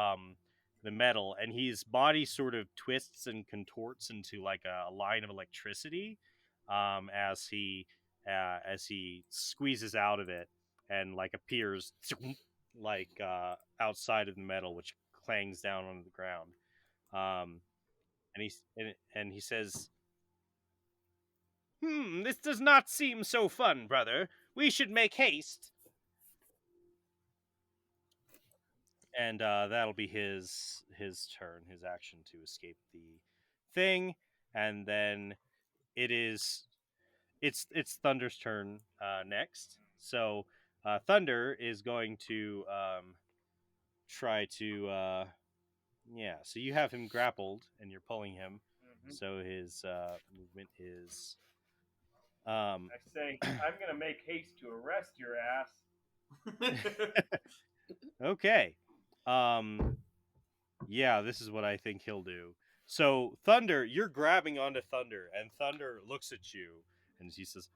metal, and his body sort of twists and contorts into like a line of electricity as he squeezes out of it and like appears like outside of the metal, which clangs down onto the ground. Um, and he says, this does not seem so fun, brother. We should make haste. And that'll be his turn, his action to escape the thing, and then it's Thunder's turn next. So Thunder is going to try to So you have him grappled, and you're pulling him. So his movement is. I say, I'm gonna make haste to arrest your ass. Okay. Yeah, this is what I think he'll do. So Thunder, you're grabbing onto Thunder, and Thunder looks at you, and he says,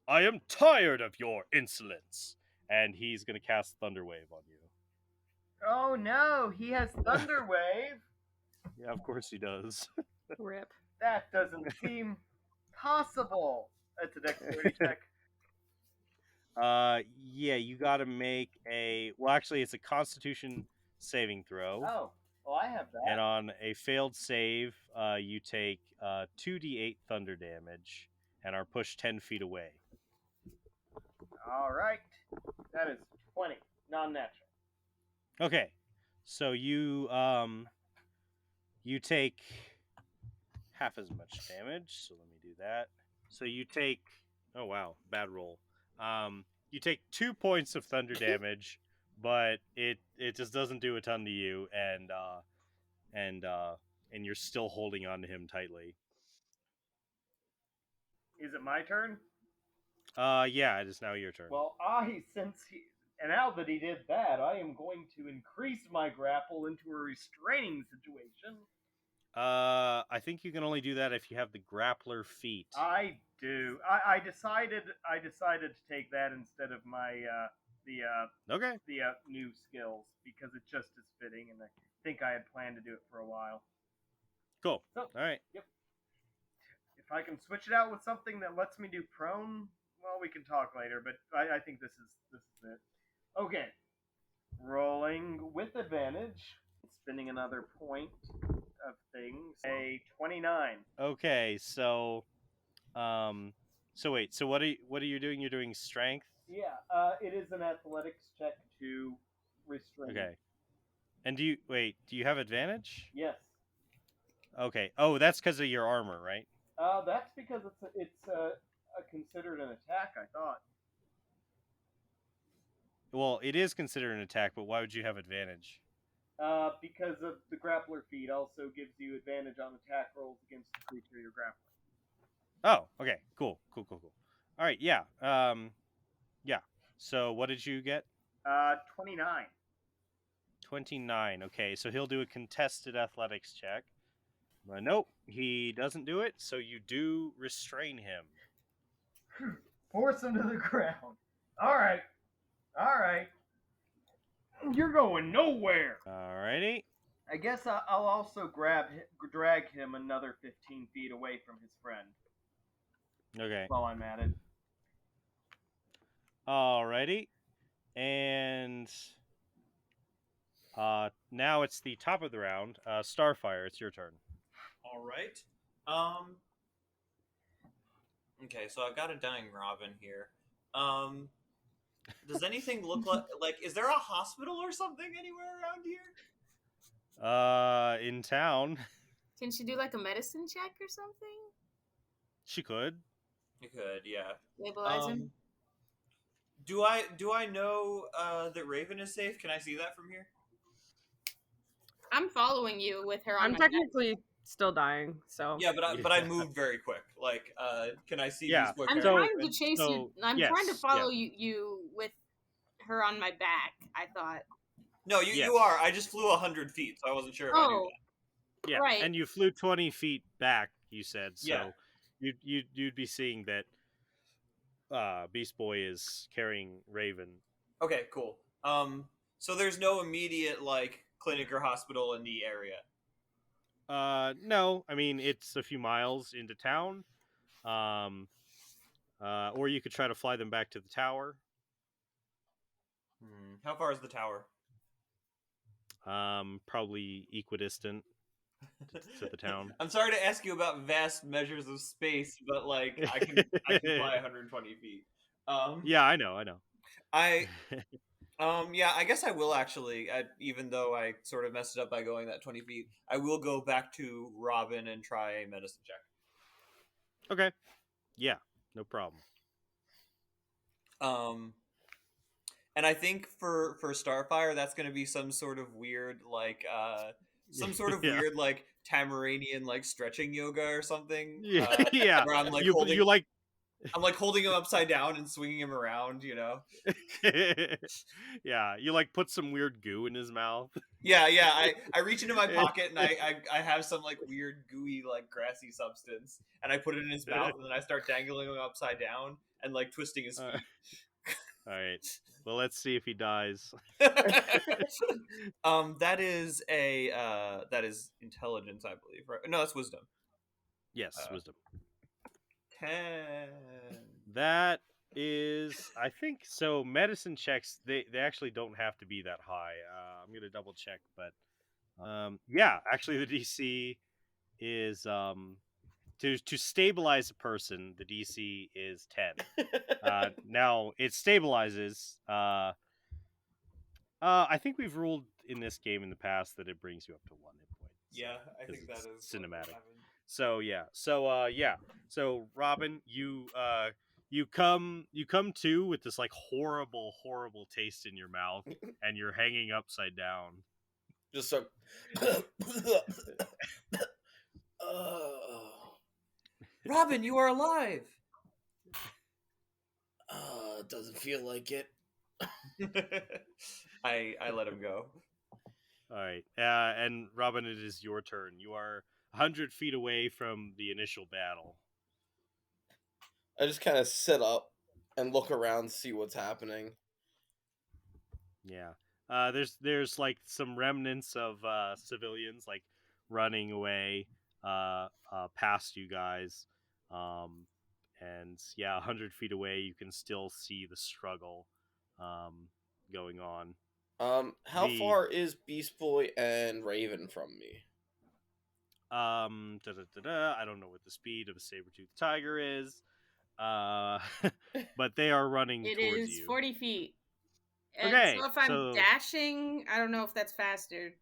"I am tired of your insolence," and he's gonna cast Thunder Wave on you. Oh no, he has Thunder Wave. Yeah, of course he does. Rip. That doesn't seem possible. That's a dexterity check. Yeah, you got to make a. Well, actually, it's a Constitution saving throw. Oh, well, I have that. And on a failed save, you take 2d8 thunder damage and are pushed 10 feet away. All right, that is 20, non-natural. Okay, so you take half as much damage. So let me do that. So you take. Oh wow, bad roll. You take 2 points of thunder damage, but it just doesn't do a ton to you, and you're still holding on to him tightly. Is it my turn? Yeah, it is now your turn. Well, and now that he did that, I am going to increase my grapple into a restraining situation. I think you can only do that if you have the grappler feat. I do. I decided to take that instead of my the new skills because it just is fitting, and I think I had planned to do it for a while. Cool. So, all right. Yep. If I can switch it out with something that lets me do prone, well, we can talk later. But I think this is it. Okay. Rolling with advantage. Spending another point of things. A 29. Okay, so wait, so what are you doing? You're doing strength? Yeah, it is an athletics check to restrain. Okay. And do you have advantage? Yes. Okay. Oh, that's because of your armor, right? That's because it's considered an attack, I thought. Well, it is considered an attack, but why would you have advantage? Because of the grappler feat also gives you advantage on attack rolls against the creature you're grappling. Oh, okay. Cool. All right, yeah. Yeah. So what did you get? 29. 29. Okay, so he'll do a contested athletics check. Nope, he doesn't do it, so you do restrain him. Force him to the ground. All right. You're going nowhere. Alrighty. I guess I'll also drag him another 15 feet away from his friend. Okay. While I'm at it. Alrighty. And now it's the top of the round. Starfire, it's your turn. All right. Okay, so I've got a dying Robin here. Does anything look like is there a hospital or something anywhere around here? In town. Can she do like a medicine check or something? She could. You could, yeah. Stabilize him. Do I know that Raven is safe? Can I see that from here? I'm following you with her on I'm my technically still dying, so Yeah, but I moved very quick. Like, can I see Yeah. these I'm quick? trying to chase you. I'm trying to follow you with her on my back, I thought. No, you are. I just flew 100 feet, so I wasn't sure if I knew that. Yeah, right. And you flew 20 feet back, you said. So, you'd be seeing that Beast Boy is carrying Raven. Okay, cool. So there's no immediate like clinic or hospital in the area. No, I mean it's a few miles into town. Or you could try to fly them back to the tower. How far is the tower? Probably equidistant to the town. I'm sorry to ask you about vast measures of space, but like I can fly 120 feet. Yeah, I know. Yeah, I guess I will actually. Even though I sort of messed it up by going that 20 feet, I will go back to Robin and try a medicine check. Okay. Yeah, no problem. And I think for Starfire, that's going to be some sort of weird like Yeah. weird like Tamaranian like stretching yoga or something. Yeah. Where I'm like you like I'm like holding him upside down and swinging him around, you know. Yeah, you like put some weird goo in his mouth. Yeah. I reach into my pocket and I have some like weird gooey like grassy substance and I put it in his mouth and then I start dangling him upside down and like twisting his feet. All right. Well, let's see if he dies. That is intelligence, I believe. Right? No, that's wisdom. Yes, wisdom. 10. That is, I think so. Medicine checks they actually don't have to be that high. I'm gonna double check, but yeah, actually the DC is to stabilize a person. The DC is 10. Now it stabilizes. I think we've ruled in this game in the past that it brings you up to 1 hit point. Yeah, I think that is cinematic. So yeah, so Robin, you come to with this like horrible taste in your mouth, and you're hanging upside down. Just so. Robin, you are alive. Doesn't feel like it. I let him go. All right, and Robin, it is your turn. You are 100 feet away from the initial battle. I just kind of sit up and look around, see what's happening. Yeah, there's like some remnants of civilians like running away past you guys, and yeah, 100 feet away you can still see the struggle going on. How far is Beast Boy and Raven from me? I don't know what the speed of a saber-toothed tiger is, but they are running It towards is you. 40 feet. And Okay, so if I'm dashing, I don't know if that's faster.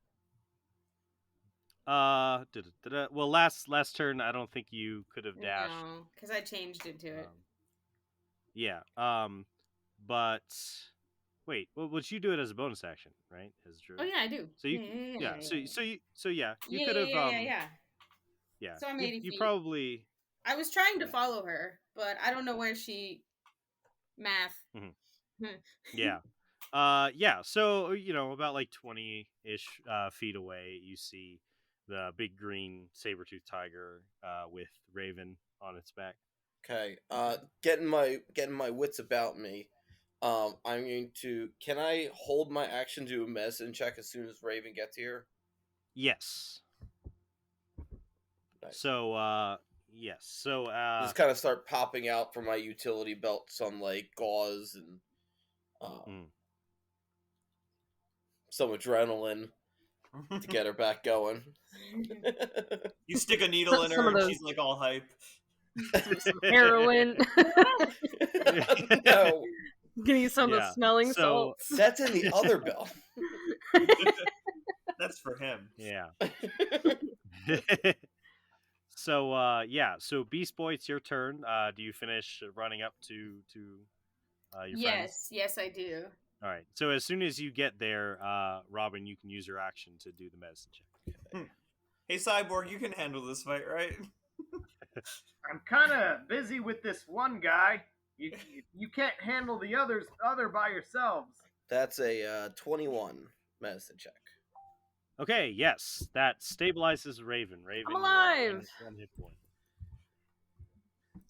Well, last turn, I don't think you could have dashed. No, because I changed into it. Yeah. But wait, well, would you do it as a bonus action, right? As Drew. Oh yeah, I do. So you, yeah. So you could have. Yeah. So I'm 80 feet. You probably. I was trying to follow her, but I don't know where she. Math. Yeah. Yeah. So about like 20-ish feet away, you see the big green saber-toothed tiger with Raven on its back. Okay. Getting my wits about me. I'm going to. Can I hold my action to a medicine check as soon as Raven gets here? Yes. Nice. So yes. So just kind of start popping out from my utility belt some like gauze and some adrenaline to get her back going. You stick a needle in her and she's like all hype. Some heroin. No. Give you some of the smelling salts. That's in the other belt. That's for him. Yeah. So so Beast Boy, it's your turn. Do you finish running up to your friends? Yes, I do. All right. So as soon as you get there, Robin, you can use your action to do the medicine check. Okay. Hey, Cyborg, you can handle this fight, right? I'm kind of busy with this one guy. You can't handle the other by yourselves. That's a 21 medicine check. Okay, yes, that stabilizes Raven. I'm alive. 1 hit point.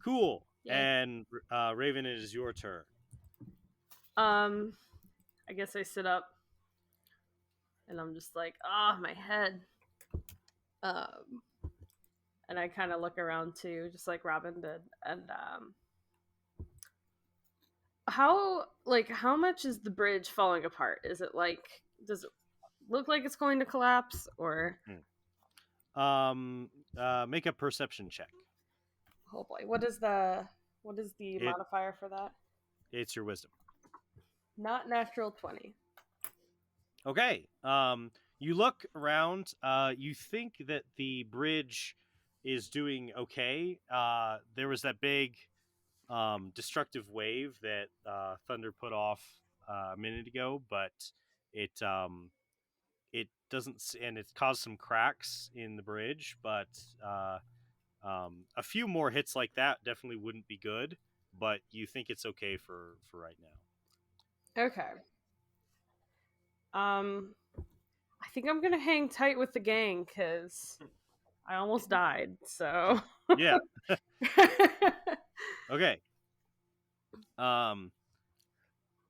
Cool. Yay. And Raven, it is your turn. I guess I sit up and I'm just like, my head. And I kind of look around too, just like Robin did. And how much is the bridge falling apart? Is it like, does it look like it's going to collapse, or? Make a perception check. Oh boy, what is the modifier for that? It's your wisdom. Not natural 20. Okay. You look around. You think that the bridge is doing okay. There was that big destructive wave that Thunder put off a minute ago, but it doesn't, and it caused some cracks in the bridge. But a few more hits like that definitely wouldn't be good. But you think it's okay for right now. Okay. I think I'm gonna hang tight with the gang because I almost died. So Yeah. Okay. All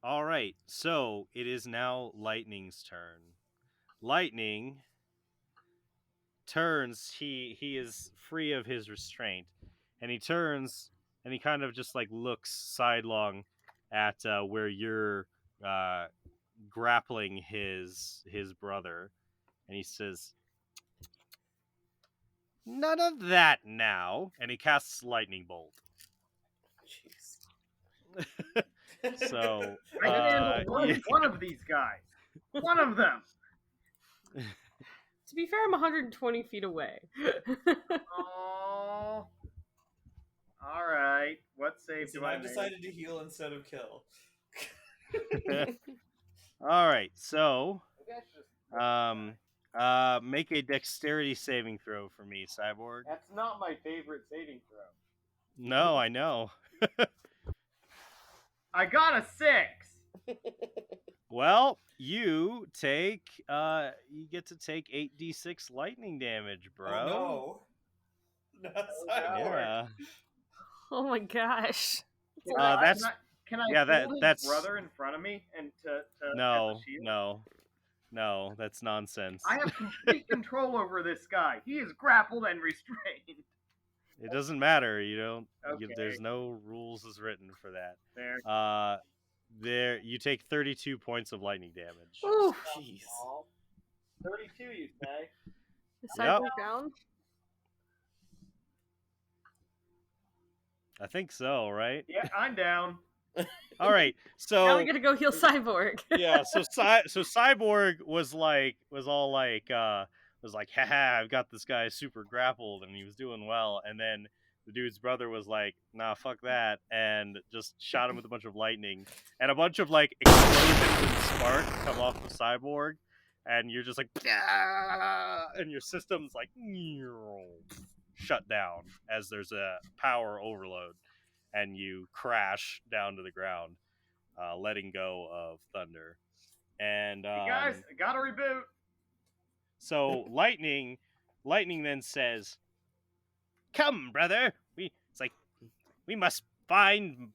right. So it is now Lightning's turn. Lightning turns. He is free of his restraint, and he turns and he kind of just like looks sidelong at where you're grappling his brother, and he says, "None of that now." And he casts lightning bolt. So I can handle one of these guys. One of them. To be fair, I'm 120 feet away. Oh. All right. What save do I I've make? decided to heal instead of kill. All right. So Maybe I should make a dexterity saving throw for me, Cyborg. That's not my favorite saving throw. No, I know. I got a 6. Well, you get to take 8d6 lightning damage, bro. Oh no. That's Yeah. Oh my gosh. Can I yeah, hold his that's brother in front of me and to no, as a shield? no, that's nonsense. I have complete control over this guy. He is grappled and restrained. It doesn't matter. You don't. Okay. There's no rules as written for that. There. There you take 32 points of lightning damage. Ooh. Jeez. 32, you say? Is Yep. Cyborg down? I think so, right? Yeah, I'm down. All right. So Now we gotta go heal Cyborg. yeah, so Cyborg was like, haha, I've got this guy super grappled, and he was doing well, and then the dude's brother was like, nah, fuck that, and just shot him with a bunch of lightning, and a bunch of like explosions and sparks come off the Cyborg, and you're just like, and your system's like shut down as there's a power overload, and you crash down to the ground, letting go of Thunder. And Hey guys, I gotta reboot. so lightning then says, "Come, brother. We must find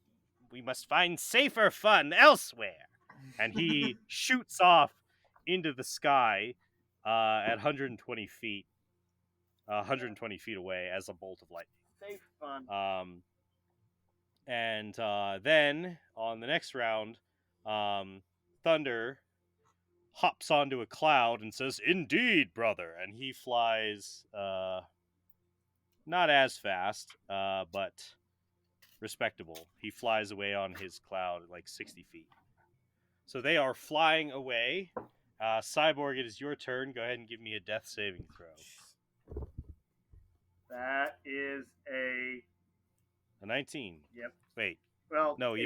safer fun elsewhere." And he shoots off into the sky at 120 feet, 120 feet away as a bolt of lightning. Safe fun. And then on the next round, Thunder hops onto a cloud and says, "Indeed, brother," and he flies not as fast, but respectable. He flies away on his cloud at like 60 feet. So they are flying away. Cyborg, it is your turn. Go ahead and give me a death saving throw. That is a 19. Yep. Wait. Well, No, 18.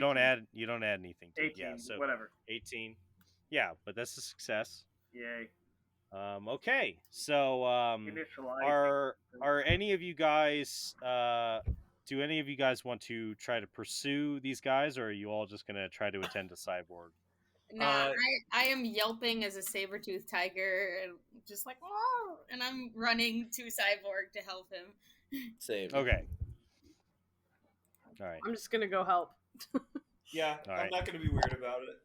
you don't add anything to 18, it. Yeah, so whatever. 18. Yeah, but that's a success. Yay. Okay. So Initializing. are any of you guys do any of you guys want to try to pursue these guys, or are you all just gonna try to attend to Cyborg? No, I am yelping as a saber-toothed tiger, and just like, oh, and I'm running to Cyborg to help him. Same. Okay. All right. I'm just gonna go help. Yeah, All I'm right. not going to be weird about it.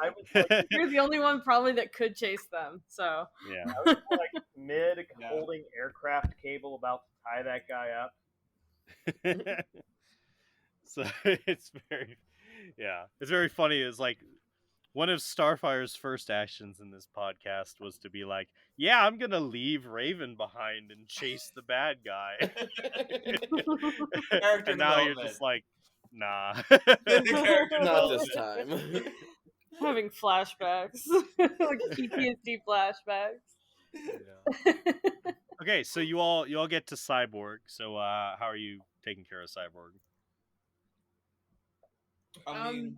I was like, You're the only one probably that could chase them. So Yeah. I was like mid Yeah. holding aircraft cable about to tie that guy up. So it's very funny. It's like one of Starfire's first actions in this podcast was to be like, "Yeah, I'm gonna leave Raven behind and chase the bad guy," Character and now you're development. just like, "Nah." Character Not this development. time. having flashbacks, like PTSD flashbacks. Yeah. Okay, so you all get to Cyborg. So how are you taking care of Cyborg? I mean,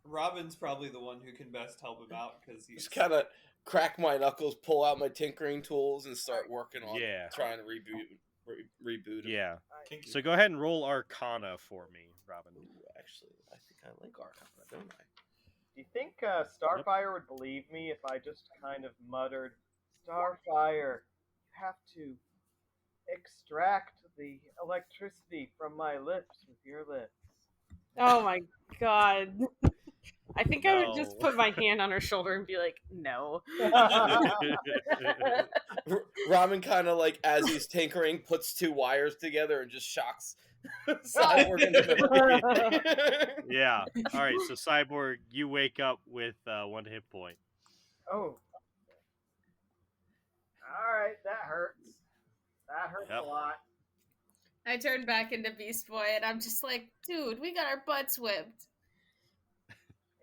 Robin's probably the one who can best help him out because he's Just kind of crack my knuckles, pull out my tinkering tools, and start working on Yeah. trying to reboot him. Yeah. kinky. So go ahead and roll Arcana for me, Robin. Ooh, actually, I think I like Arcana, don't I? Do you think Starfire would believe me if I just kind of muttered, "Starfire, you have to extract the electricity from my lips with your lips"? Oh my god. I think I would just No. put my hand on her shoulder and be like, no. Ramen kind of like, as he's tinkering, puts two wires together and just shocks Cyborg into the Yeah. All right. So Cyborg, you wake up with 1 hit point. Oh. Alright, that hurts. That hurts Yep. a lot. I turned back into Beast Boy, and I'm just like, dude, we got our butts whipped.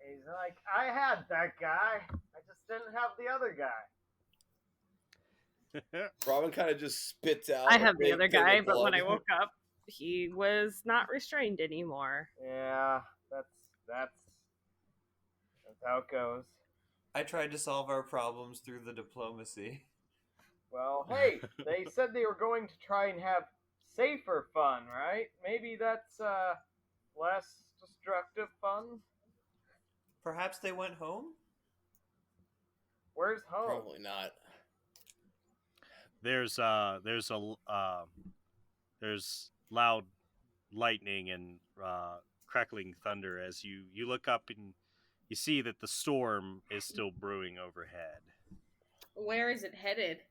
He's like, I had that guy. I just didn't have the other guy. Robin kind of just spits out. I a have the big other thing guy, of but when blood. I woke up, he was not restrained anymore. Yeah, that's how it goes. I tried to solve our problems through the diplomacy. Well, hey, they said they were going to try and have safer fun, right? Maybe that's less destructive fun. Perhaps they went home? Where's home? Probably not. There's loud lightning and crackling thunder as you look up and you see that the storm is still brewing overhead. Where is it headed?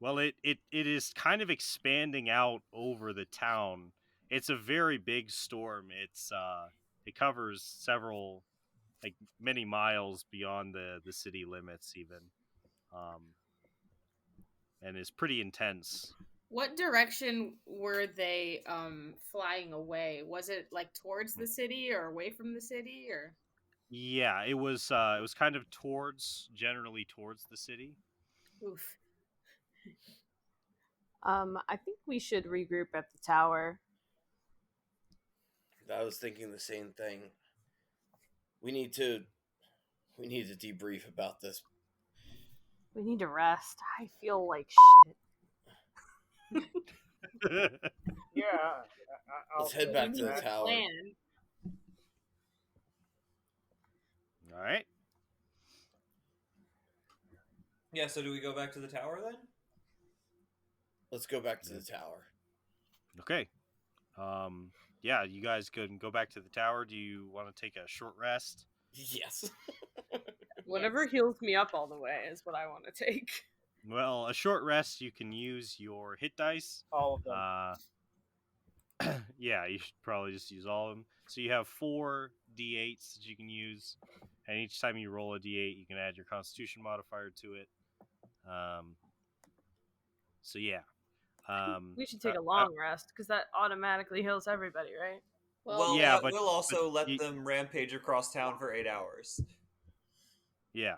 Well, it is kind of expanding out over the town. It's a very big storm. It covers several, like many miles beyond the city limits even, and is pretty intense. What direction were they flying away? Was it like towards the city or away from the city or? Yeah, it was kind of generally towards the city. Oof. I think we should regroup at the tower. I was thinking the same thing. We need to debrief about this. We need to rest. I feel like shit. Yeah. Let's head back to the that. tower. Plan. All right. Yeah, so do we go back to the tower then? Let's go back to the tower. Okay. Yeah, you guys can go back to the tower. Do you want to take a short rest? Yes. Whatever heals me up all the way is what I want to take. Well, a short rest, you can use your hit dice. All of them. Yeah, you should probably just use all of them. So you have 4 d8s that you can use, and each time you roll a d8, you can add your Constitution modifier to it. So yeah. We should take a long rest because that automatically heals everybody, right? Well, yeah, we'll also let you- them rampage across town for 8 hours. Yeah.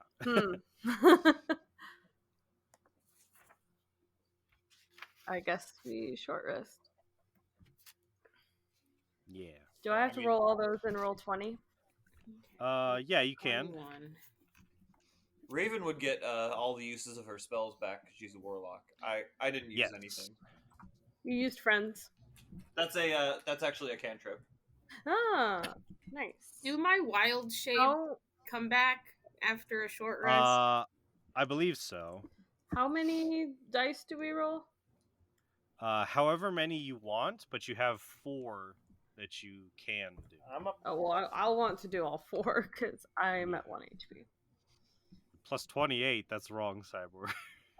I guess we short rest. Yeah. Do I have to roll all those in roll 20? Yeah, you can. 21. Raven would get all the uses of her spells back because she's a warlock. I didn't use Yes. anything. You used friends. That's actually a cantrip. Ah, nice. Do my wild shape come back after a short rest? I believe so. How many dice do we roll? however many you want, but you have 4 that you can do. I'm up. Oh well, I'll want to do all 4 because I'm at 1 HP. Plus 28, that's wrong, Cyborg.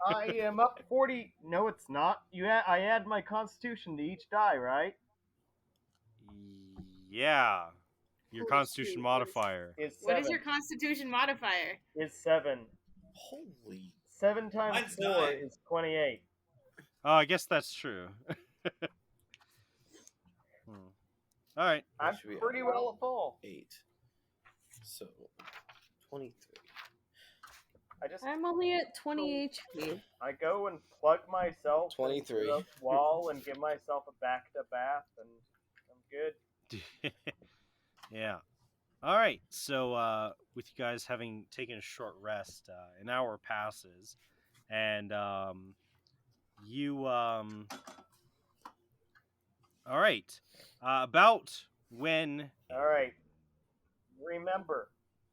I am up 40. No, it's not. I add my Constitution to each die, right? Yeah. Your Oh, Constitution shoot. modifier. Is 7. What is your Constitution modifier? Is 7. Holy. 7 times Mine's 4 9. is 28. Oh, I guess that's true. All right. I'm should be pretty well at full. 8. So 23. I'm only at 20 HP. I go and plug myself 23. into the wall and give myself a back-to-bath, and I'm good. Yeah. All right. So, with you guys having taken a short rest, an hour passes, and you All right. About when? All right. Remember,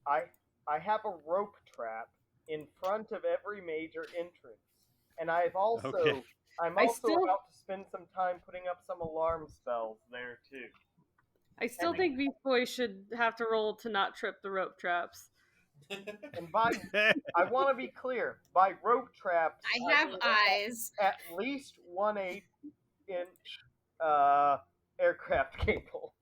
I have a rope trap in front of every major entrance, and I'm also still- about to spend some time putting up some alarm spells there too. I still think Beast Boy should have to roll to not trip the rope traps. And I want to be clear, by rope traps, I have mean eyes. at least 1/8 inch aircraft cable.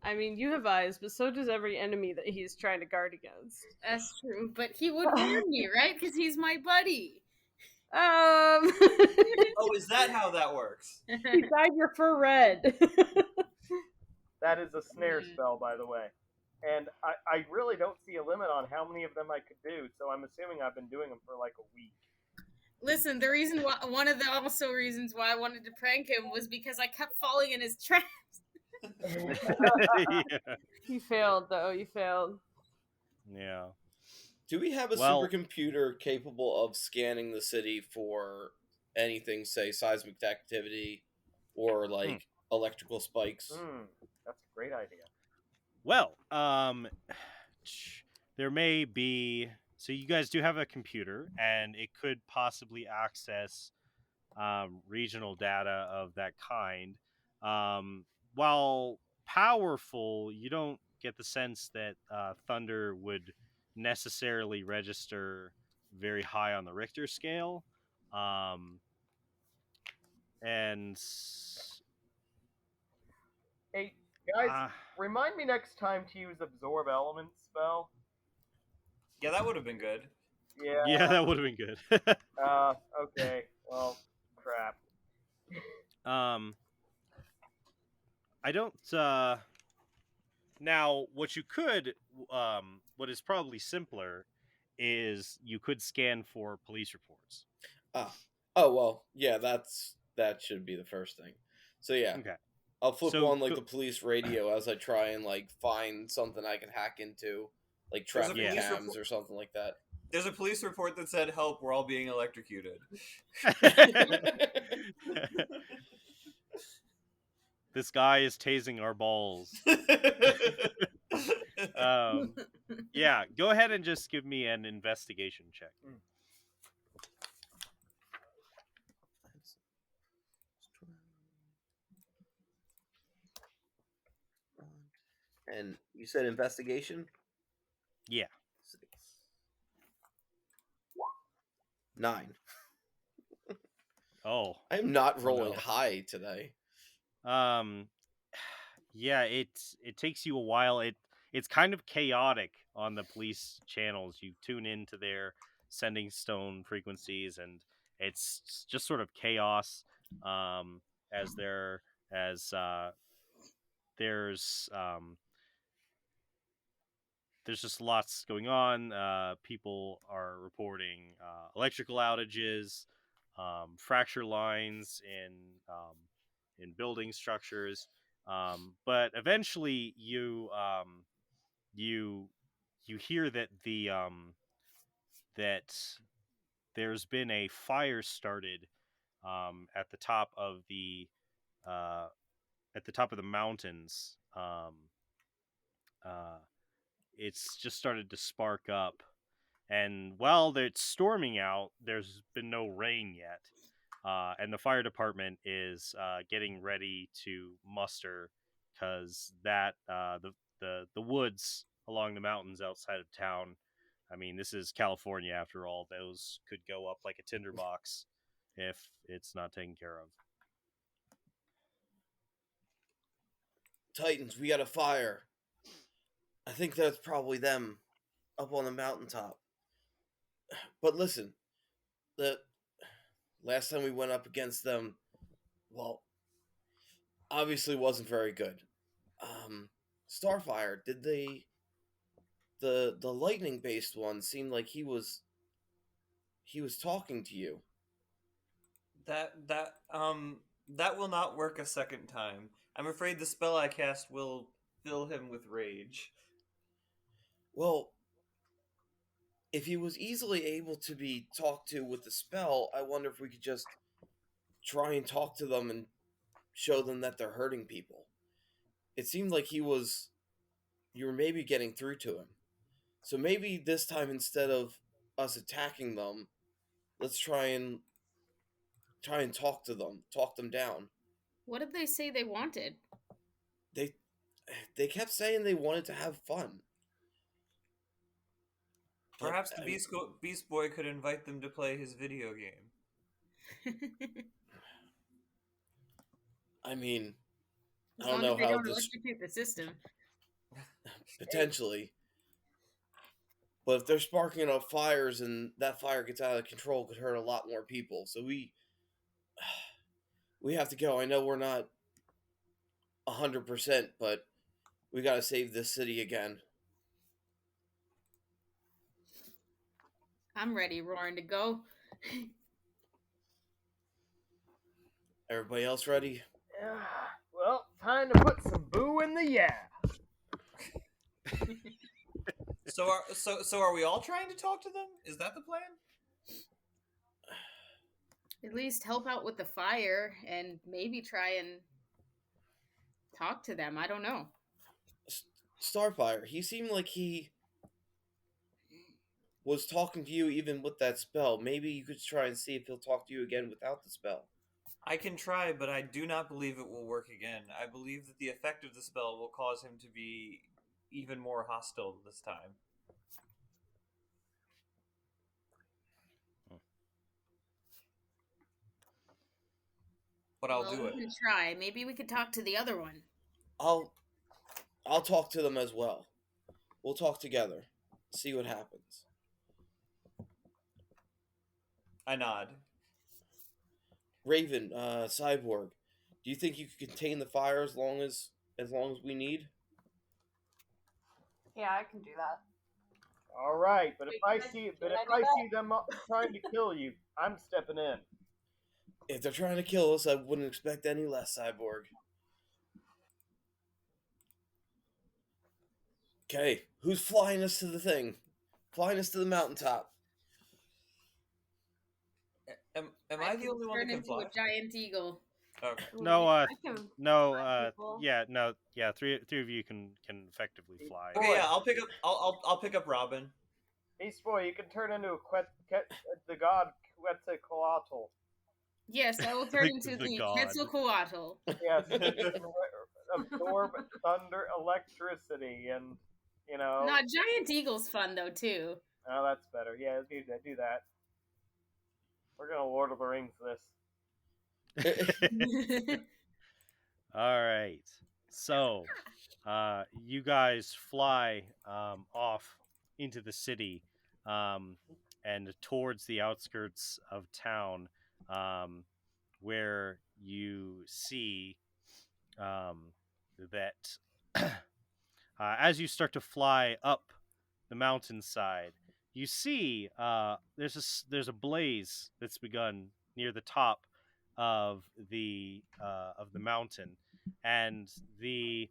I mean, you have eyes, but so does every enemy that he's trying to guard against. That's true, but he would warn me, right? Because he's my buddy. Oh, is that how that works? He dyed your fur red. That is a snare spell, by the way. And I really don't see a limit on how many of them I could do, so I'm assuming I've been doing them for like a week. Listen, the reason why, one of the also reasons why I wanted to prank him was because I kept falling in his traps. Yeah. You failed, though. You failed. Yeah. Do we have a supercomputer capable of scanning the city for anything, say seismic activity or like electrical spikes? That's a great idea. Well, there may be. So you guys do have a computer, and it could possibly access regional data of that kind. While powerful, you don't get the sense that thunder would necessarily register very high on the Richter scale. And Hey, guys, remind me next time to use Absorb Elements spell. Yeah, that would have been good. Yeah, that would have been good. Okay. Well, crap. I don't. Now, what you could, what is probably simpler, is you could scan for police reports. Oh well, yeah. That should be the first thing. So yeah, Okay. I'll flip on like the police radio as I try and like find something I can hack into, like traffic cams or something like that. There's a police report that said, "Help! We're all being electrocuted." This guy is tasing our balls. Yeah, go ahead and just give me an investigation check. And you said investigation? Yeah. 6. 9. Oh. I'm not rolling high today. Yeah, it takes you a while. It's kind of chaotic on the police channels. You tune into their sending stone frequencies, and it's just sort of chaos. As there's just lots going on. People are reporting electrical outages, fracture lines in building structures. But eventually, you hear that that there's been a fire started at the top of the mountains. It's just started to spark up, and while it's storming out, there's been no rain yet. and the fire department is getting ready to muster because the woods along the mountains outside of town. I mean, this is California after all. Those could go up like a tinderbox if it's not taken care of. Titans, we got a fire. I think that's probably them up on the mountaintop. But listen, the last time we went up against them, well, obviously wasn't very good. Starfire, did the lightning based one seemed like he was talking to you? That will not work a second time. I'm afraid the spell I cast will fill him with rage. Well, if he was easily able to be talked to with the spell, I wonder if we could just try and talk to them and show them that they're hurting people. It seemed like you were maybe getting through to him. So maybe this time, instead of us attacking them, let's try and talk to them, talk them down. What did they say they wanted? They kept saying they wanted to have fun. Perhaps the Beast Boy could invite them to play his video game. I mean, As I don't long know as they how don't this electrocute the system. potentially, but if they're sparking up fires and that fire gets out of control, it could hurt a lot more people. So we have to go. I know we're not 100%, but we got to save this city again. I'm ready, roaring to go. Everybody else ready? Well, time to put some boo in the yeah. So are we all trying to talk to them? Is that the plan? At least help out with the fire and maybe try and talk to them. I don't know. Starfire, he seemed like he was talking to you even with that spell. Maybe you could try and see if he'll talk to you again without the spell. I can try, but I do not believe it will work again. I believe that the effect of the spell will cause him to be even more hostile this time. But I'll do it. We can try. Maybe we could talk to the other one. I'll talk to them as well. We'll talk together. See what happens. I nod. Raven, Cyborg, do you think you can contain the fire as long as we need? Yeah, I can do that. All right, but if I see them trying to kill you, I'm stepping in. If they're trying to kill us, I wouldn't expect any less, Cyborg. Okay, who's flying us to the thing? Flying us to the mountaintop. Am I the only one that turn can into fly? a giant eagle. Okay. Three of you can effectively fly. Okay, yeah, I'll pick up Robin. Beast Boy, you can turn into the god Quetzalcoatl. Yes, I will turn into The the god. Quetzalcoatl. Yes, absorb thunder, electricity, and Not giant eagle's fun though too. Oh, that's better. Yeah, do that. We're gonna Lord of the Rings this. All right. So, you guys fly off into the city and towards the outskirts of town, where you see that as you start to fly up the mountainside, you see there's a blaze that's begun near the top of the mountain, and the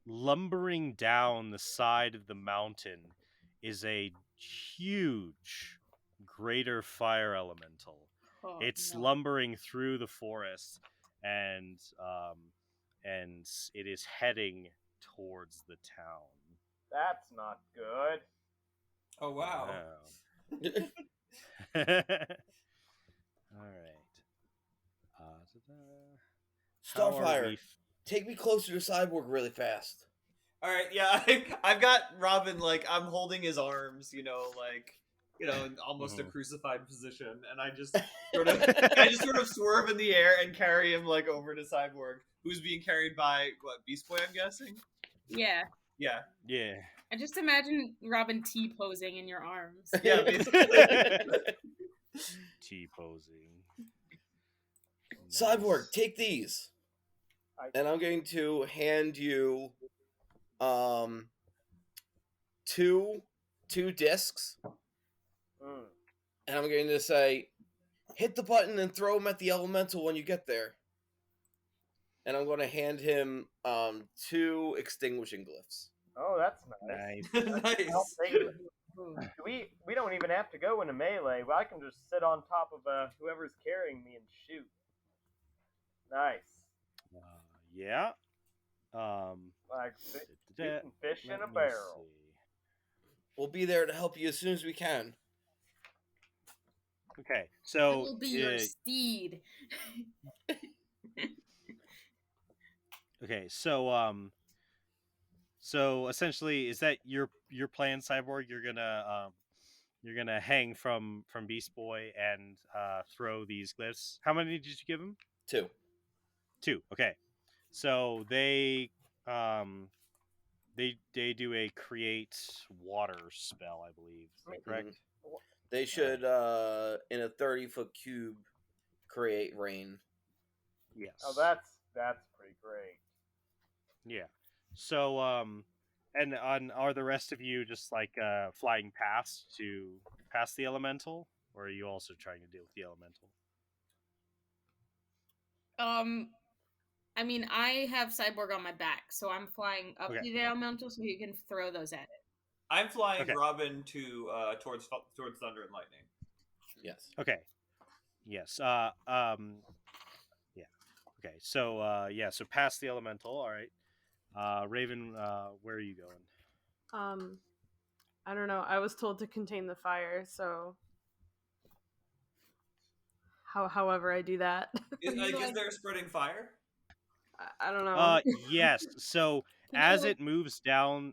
lumbering down the side of the mountain is a huge greater fire elemental. Oh, It's no. lumbering through the forest, and it is heading towards the town. That's not good. Oh wow. Wow. All right. How are Starfire, we? take me closer to Cyborg really fast. All right, yeah, I've got Robin, like, I'm holding his arms, in almost a Mhm. crucified position, and I just sort of swerve in the air and carry him like over to Cyborg, who's being carried by what, Beast Boy, I'm guessing. Yeah. Yeah, Yeah. I just imagine Robin T posing in your arms. yeah, basically. T posing. Cyborg, take these. I- And I'm going to hand you two discs. Mm. And I'm going to say, hit the button and throw them at the elemental when you get there. And I'm going to hand him 2 extinguishing glyphs. Oh, that's nice. Nice. I don't Nice. think we don't even have to go into melee. I can just sit on top of whoever's carrying me and shoot. Nice. Yeah. Like Da-da-da. shooting fish in Let a me barrel. see. We'll be there to help you as soon as we can. Okay, I so will be your steed. okay, so essentially, is that your plan, Cyborg? You're gonna hang from Beast Boy and throw these glyphs. How many did you give him? 2. 2. Okay, so they do a create water spell, I believe. Is that correct? They should, in a 30-foot cube, create rain. Yes. Oh, that's pretty great. Yeah. So and are the rest of you just like flying past the elemental, or are you also trying to deal with the elemental? I mean, I have Cyborg on my back, so I'm flying up Okay. to the elemental so you can throw those at it. I'm flying Okay. Robin to towards Thunder and Lightning. Yes. Okay. Yes. Yeah. Okay. So so past the elemental. All right. Raven, where are you going? I don't know. I was told to contain the fire, so however I do that. Is there spreading fire? I don't know. Yes. So Can you, as it moves down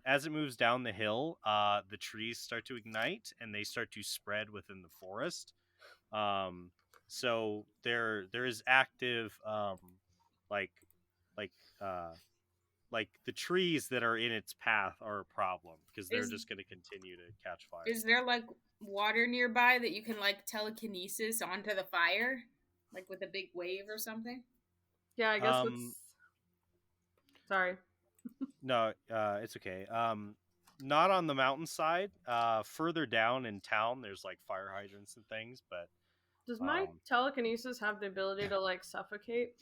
the hill, the trees start to ignite and they start to spread within the forest. So there is active like like uh like the trees that are in its path are a problem because they're Is- just going to continue to catch fire. is there like water nearby that you can like telekinesis onto the fire, like with a big wave or something? Yeah, I guess that's. Sorry. No, it's okay. Not on the mountainside. Further down in town, there's like fire hydrants and things, but Does my um, telekinesis have the ability to like suffocate?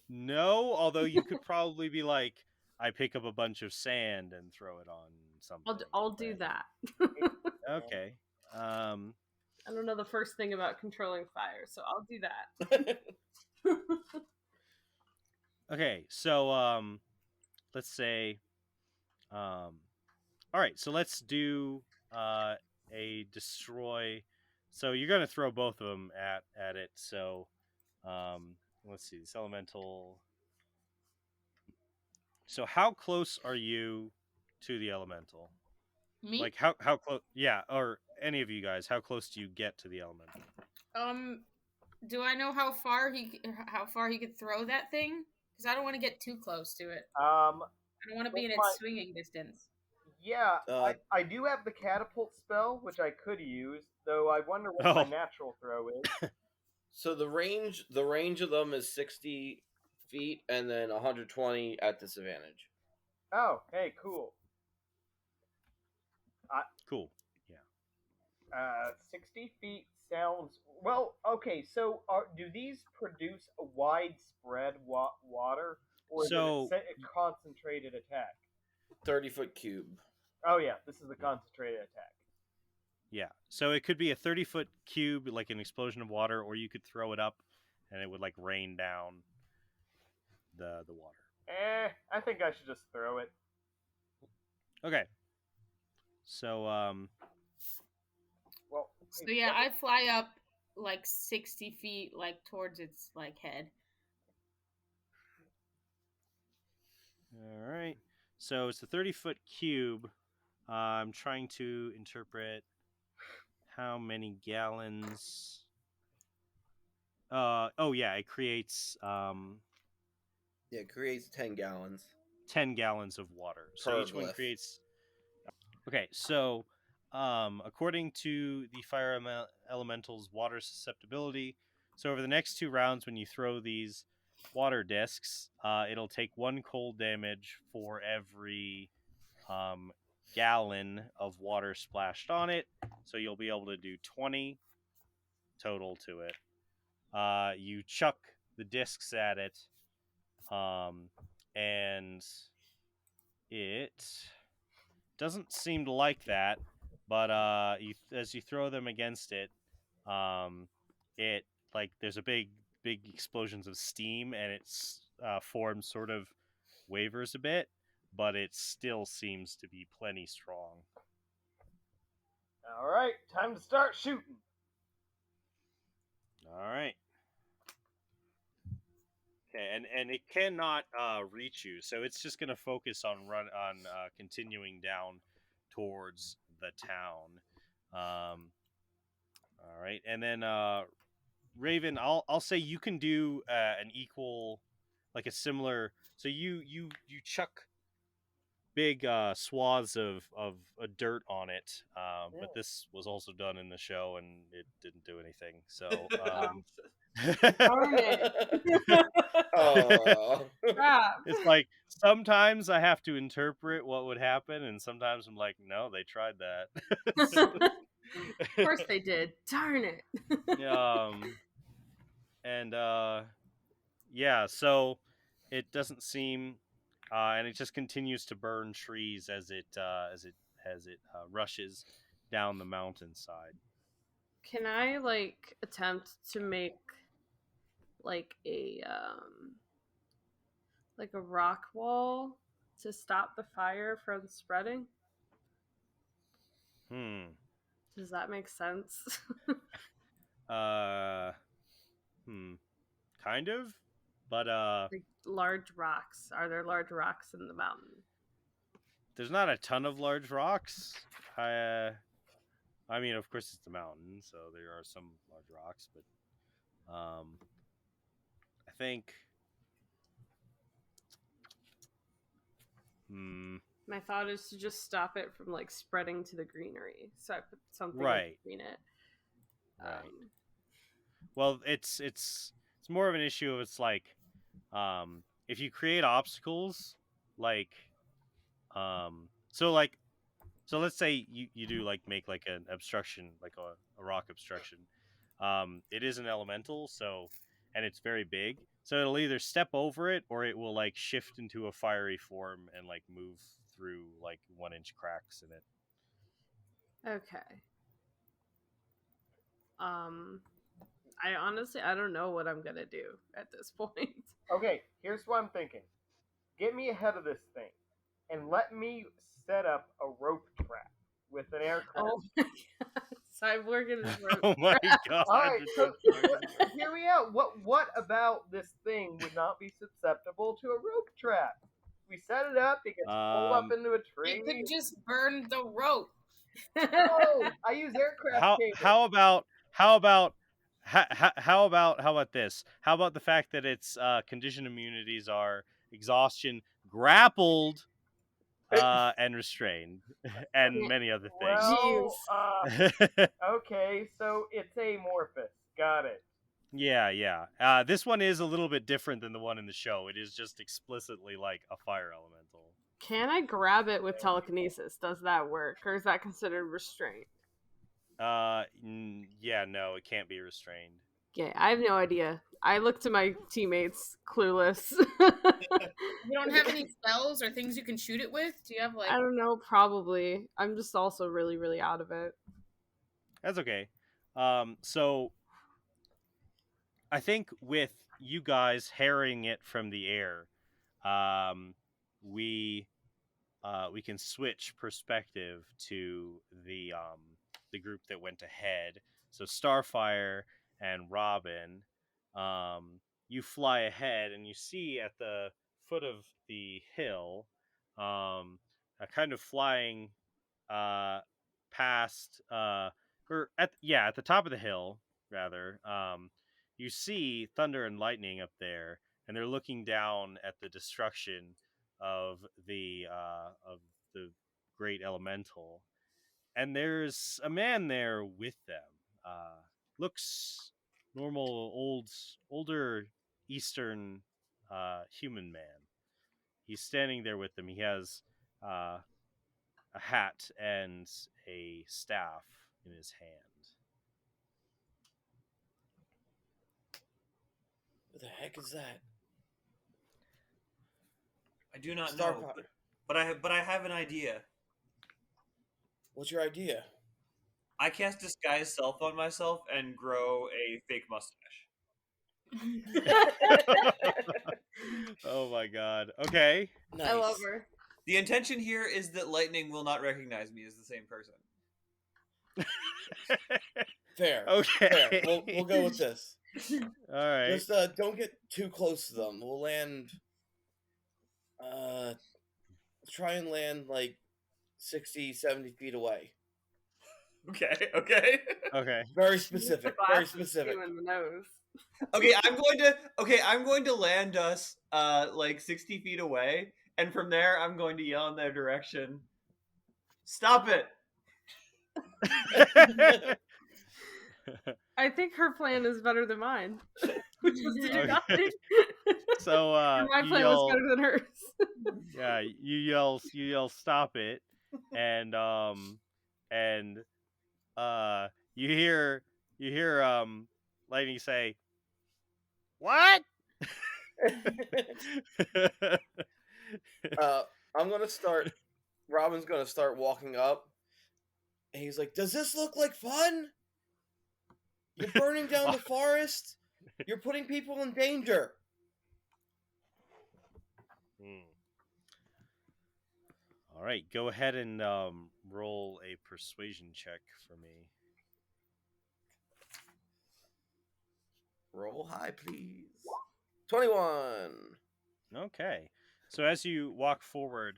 no. Although you could probably be like, I pick up a bunch of sand and throw it on something. I'll do but- that. Okay. I don't know the first thing about controlling fire, so I'll do that. Okay. So let's say all right. So let's do a destroy. So you're gonna throw both of them at it. So let's see this elemental. So how close are you to the elemental? Me? Like how close? Yeah, or any of you guys? How close do you get to the elemental? Do I know how far he could throw that thing? Because I don't want to get too close to it. I don't want to be in its swinging distance. Yeah, I do have the catapult spell, which I could use, though I wonder what my natural throw is. So the range of them is 60 feet and then 120 at disadvantage. Oh, hey, cool. Cool. 60 feet sounds well. Okay, so do these produce a widespread water, or is So- it a concentrated attack? 30-foot cube. Oh yeah, this is a concentrated attack. Yeah. So it could be a 30-foot cube, like an explosion of water, or you could throw it up, and it would like rain down the water. I think I should just throw it. Okay. So So yeah, I fly up like 60 feet, like towards its like head. All right. So it's a 30-foot cube. I'm trying to interpret how many gallons. Oh yeah, it creates Yeah, it creates 10 gallons 10 gallons of water. So per each one glyph. creates. Okay, so according to the fire elemental's water susceptibility, so over the next 2 rounds, when you throw these water discs, it'll take 1 cold damage for every gallon of water splashed on it. So you'll be able to do 20 total to it. You chuck the discs at it, and it doesn't seem to like that. But as you throw them against it, it like there's a big explosions of steam, and its form sort of wavers a bit, but it still seems to be plenty strong. All right, time to start shooting. All right. Okay, and it cannot reach you, so it's just going to focus on continuing down towards the town. All right, and then Raven, I'll say you can do an equal, like a similar. So you chuck big swaths of dirt on it, but this was also done in the show, and it didn't do anything. So. Darn it. Oh. Crap. It's like sometimes I have to interpret what would happen, and sometimes I'm like, no, they tried that. Of course they did. Darn it. And yeah, so it doesn't seem, and it just continues to burn trees as it rushes down the mountainside. Can I like attempt to make like a rock wall to stop the fire from spreading? Does that make sense? Kind of, but Like large rocks. Are there large rocks in the mountain? there's not a ton of large rocks. I mean, of course, it's a mountain, so there are some large rocks, but I think. My thought is to just stop it from like spreading to the greenery. So I put something Right. between it. Right. Well, it's more of an issue of it's like, if you create obstacles, like, so let's say you do like make like an obstruction, like a rock obstruction. It is an elemental, so, and it's very big, so it'll either step over it or it will like shift into a fiery form and like move through like 1-inch cracks in it. Okay. I don't know what I'm gonna do at this point. Okay, here's what I'm thinking. Get me ahead of this thing, and let me set up a rope trap with an aircraft. Oh my god. Cyborg and his rope. Oh my god! All right, so hear me out. What about this thing would not be susceptible to a rope trap? We set it up. It gets pulled up into a tree. It could just burn the rope. No, I use aircraft cable. How about this? How about the fact that its condition immunities are exhaustion, grappled, and restrained, and many other things. Well, okay, so it's amorphous. Got it. Yeah. This one is a little bit different than the one in the show. It is just explicitly like a fire elemental. Can I grab it with telekinesis? Does that work, or is that considered restraint? Yeah, no, it can't be restrained. Okay, I have no idea. I look to my teammates, clueless. You don't have any spells or things you can shoot it with? Do you have like? I don't know, probably. I'm just also really, really out of it. That's okay. So I think with you guys harrying it from the air, we can switch perspective to the the group that went ahead. So Starfire and Robin, you fly ahead and you see at the foot of the hill, kind of flying past, or at the top of the hill rather. You see Thunder and Lightning up there, and they're looking down at the destruction of the great elemental, and there's a man there with them. Looks normal, older Eastern human man. He's standing there with them. He has uh, a hat and a staff in his hand. What the heck is that? I do not know, Starfire. but I have an idea. What's your idea? I cast disguise self on myself and grow a fake mustache. Oh my god. Okay. Nice. I love her. The intention here is that Lightning will not recognize me as the same person. Fair. Okay. Fair. We'll go with this. All right. Just don't get too close to them. We'll land. Try and land like 60, 70 feet away. Okay. Okay. Very The specific. Very glasses specific. too in the nose. I'm going to land us like 60 feet away, and from there I'm going to yell in their direction. Stop it! I think her plan is better than mine, which was to do Okay. nothing. So And my you plan yell, was better than hers. yeah, you yell stop it, and you hear Lightning say, "What?" I'm gonna start. Robin's gonna start walking up, and he's like, "Does this look like fun? You're burning down the forest. You're putting people in danger." All right, go ahead and roll a persuasion check for me. Roll high, please. 21. Okay, so as you walk forward,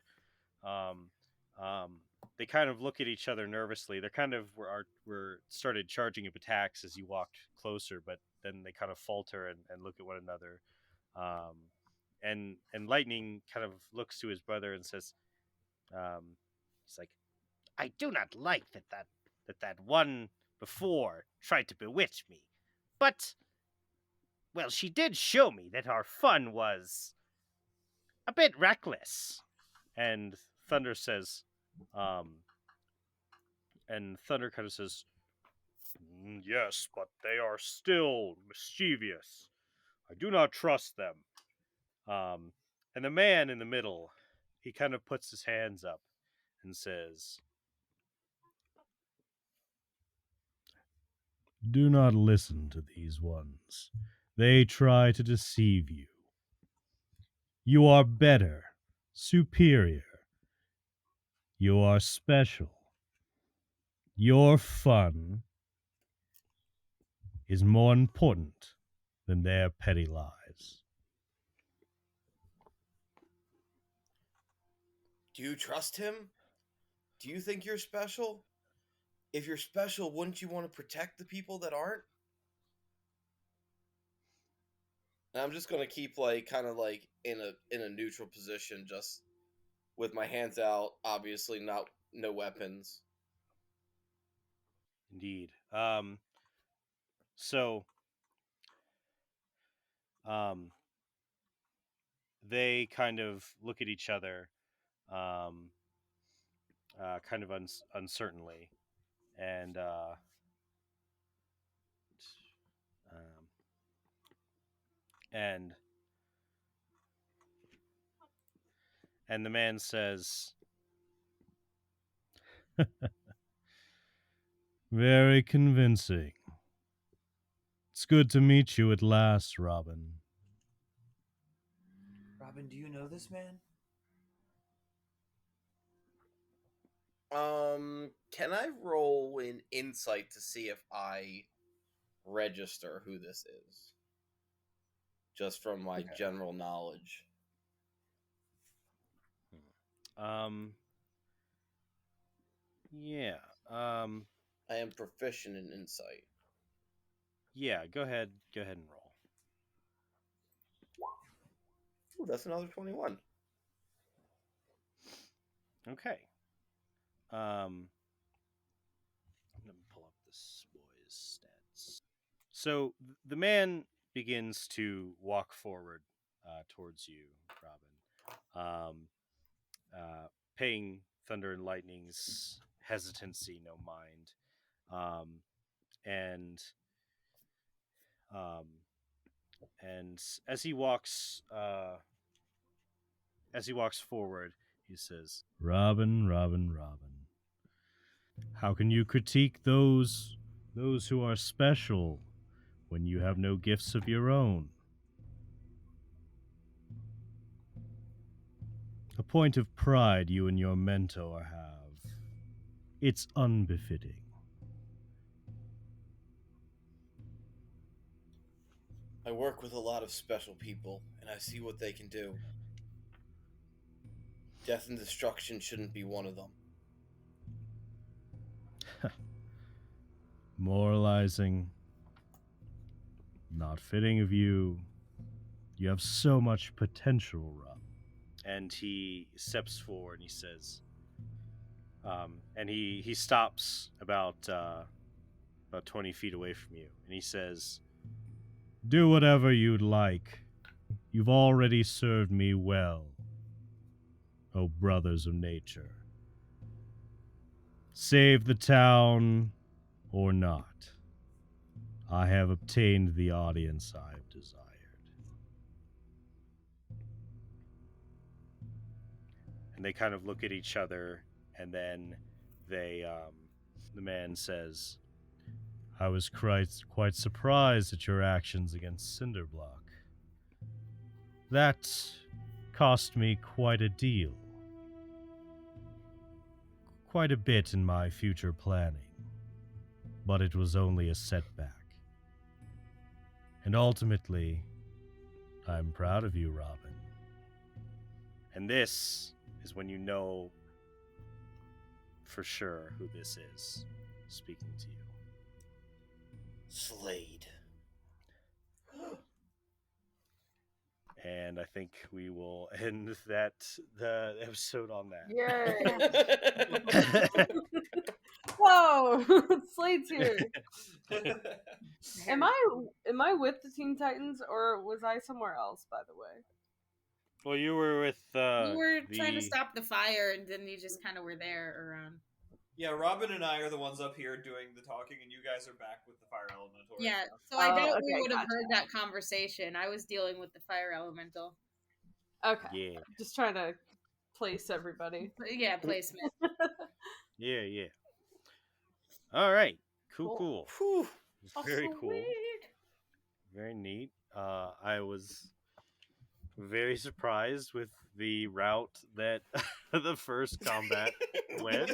they kind of look at each other nervously. They're kind of were started charging up attacks as you walked closer, but then they kind of falter and look at one another. And Lightning kind of looks to his brother and says, he's like, "I do not like that one before tried to bewitch me, but well, she did show me that our fun was a bit reckless." And Thunder says, and Thunder kind of says, "Yes, but they are still mischievous. I do not trust them." And the man in the middle, he kind of puts his hands up and says, "Do not listen to these ones. They try to deceive you. You are better, superior. You are special. Your fun is more important than their petty lies." Do you trust him? Do you think you're special? If you're special, wouldn't you want to protect the people that aren't? And I'm just gonna keep kind of in a neutral position, just with my hands out. Obviously, no weapons. Indeed. So they kind of look at each other, kind of uncertainly, and um, and and the man says, "Very convincing. It's good to meet you at last, Robin." Robin, do you know this man? Can I roll an insight to see if I register who this is? Just from my general knowledge. Yeah. I am proficient in insight. Yeah, go ahead and roll. Ooh, that's another 21. Okay. Let me pull up this boy's stats. So the man begins to walk forward towards you, Robin, paying Thunder and Lightning's hesitancy no mind, and as he walks forward, he says, "Robin, Robin, Robin, how can you critique those who are special when you have no gifts of your own? A point of pride you and your mentor have. It's unbefitting." I work with a lot of special people, and I see what they can do. Death and destruction shouldn't be one of them. Moralizing. Not fitting of you. You have so much potential, Rob. And he steps forward and he says, and he stops about 20 feet away from you, and he says, "Do whatever you'd like. You've already served me well, oh brothers of nature. Save the town or not. I have obtained the audience I've desired." And they kind of look at each other, and then the man says, "I was quite surprised at your actions against Cinderblock. That cost me quite a deal. Quite a bit in my future planning. But it was only a setback. And ultimately, I'm proud of you, Robin." And this is when you know for sure who this is speaking to you. Slade. And I think we will end the episode on that. Yay! Whoa! Slade's here. Am I with the Teen Titans, or was I somewhere else, by the way? Well, you were with you were trying to stop the fire, and then you just kind of were there around. Yeah, Robin and I are the ones up here doing the talking, and you guys are back with the fire elemental. Right Yeah, now. so I doubt we would have heard that conversation. I was dealing with the fire elemental. Okay. Yeah. Just trying to place everybody. Yeah, placement. Yeah. All right. Cool. Whew. Very cool. Sweet. Very neat. I was very surprised with the route that the first combat went.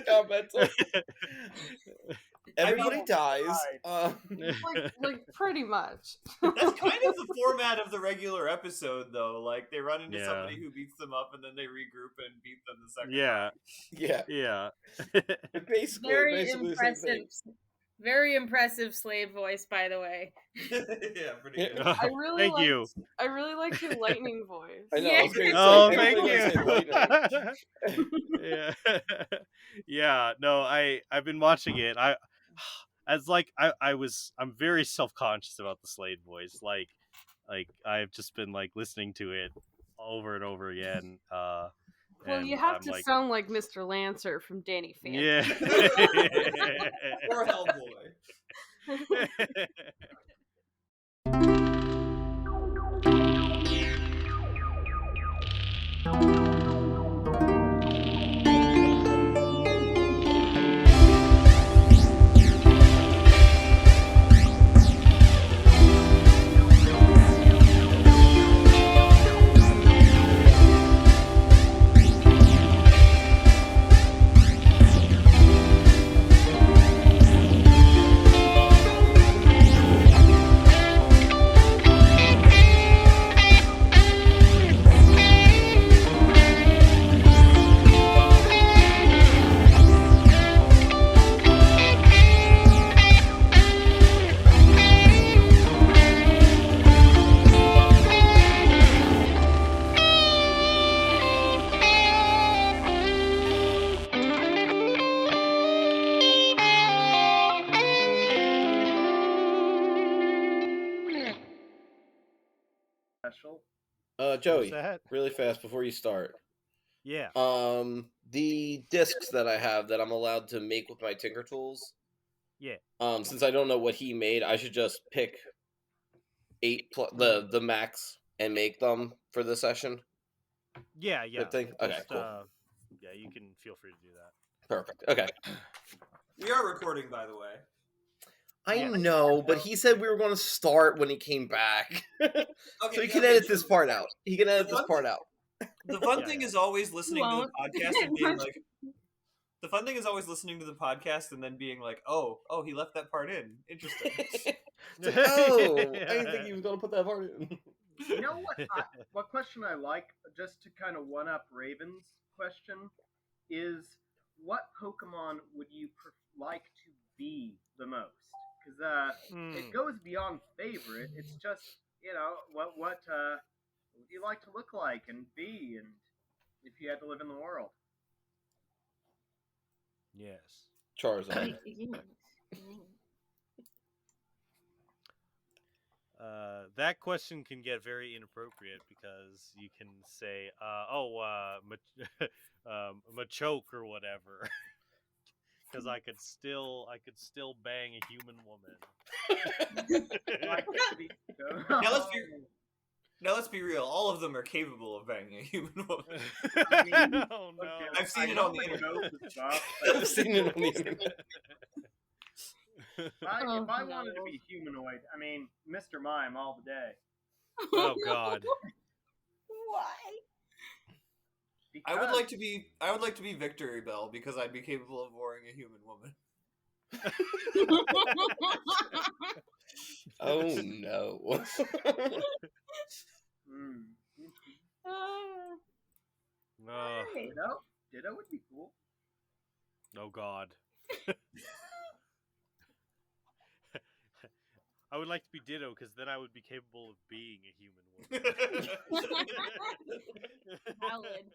Everybody dies. Like pretty much. That's kind of the format of the regular episode, though. Like, they run into somebody who beats them up, and then they regroup and beat them the second time. Yeah. Basically, Very the impressive. same thing. Very impressive slave voice, by the way. Yeah, pretty good. Thank you. I really like your lightning voice. I know. Yeah. I was gonna say, Oh, everybody thank was you. saying lightning. Yeah. No, I've been watching it. I'm very self-conscious about the Slade voice. Like I've just been like listening to it over and over again. Well, you have to sound like Mr. Lancer from Danny Phantom. Yeah. Or Hellboy. special. Joey, that? really fast before you start. Yeah. The discs that I have that I'm allowed to make with my Tinker Tools. Yeah. Since I don't know what he made, I should just pick the max and make them for the session. Yeah. Good thing? Okay, cool. Yeah, you can feel free to do that. Perfect. Okay. We are recording, by the way. I Yes. know, but he said we were going to start when he came back. Okay, So he can edit this part out. He can edit this part out. The fun Yeah, thing yeah. is always listening to the Won't. podcast and being like, the fun thing is always listening to the podcast and then being like, oh, he left that part in. Interesting. It's like, oh, I didn't think he was going to put that part in. You know what question I like, just to kind of one up Raven's question, is what Pokemon would you like to be the most? Because it goes beyond favorite. It's just, what would you like to look like and be, and if you had to live in the world? Yes. Charizard. That question can get very inappropriate because you can say, Machoke or whatever. Because I could still bang a human woman. Now let's be real. All of them are capable of banging a human woman. Oh no! I've seen it on the internet. I've seen it on the internet. If I wanted to be humanoid, I mean, Mr. Mime all the day. Oh God! Why? I would like to be Victory Bell because I'd be capable of warring a human woman. Oh no! Ditto would be cool. Oh God! I would like to be Ditto because then I would be capable of being a human woman. Valid.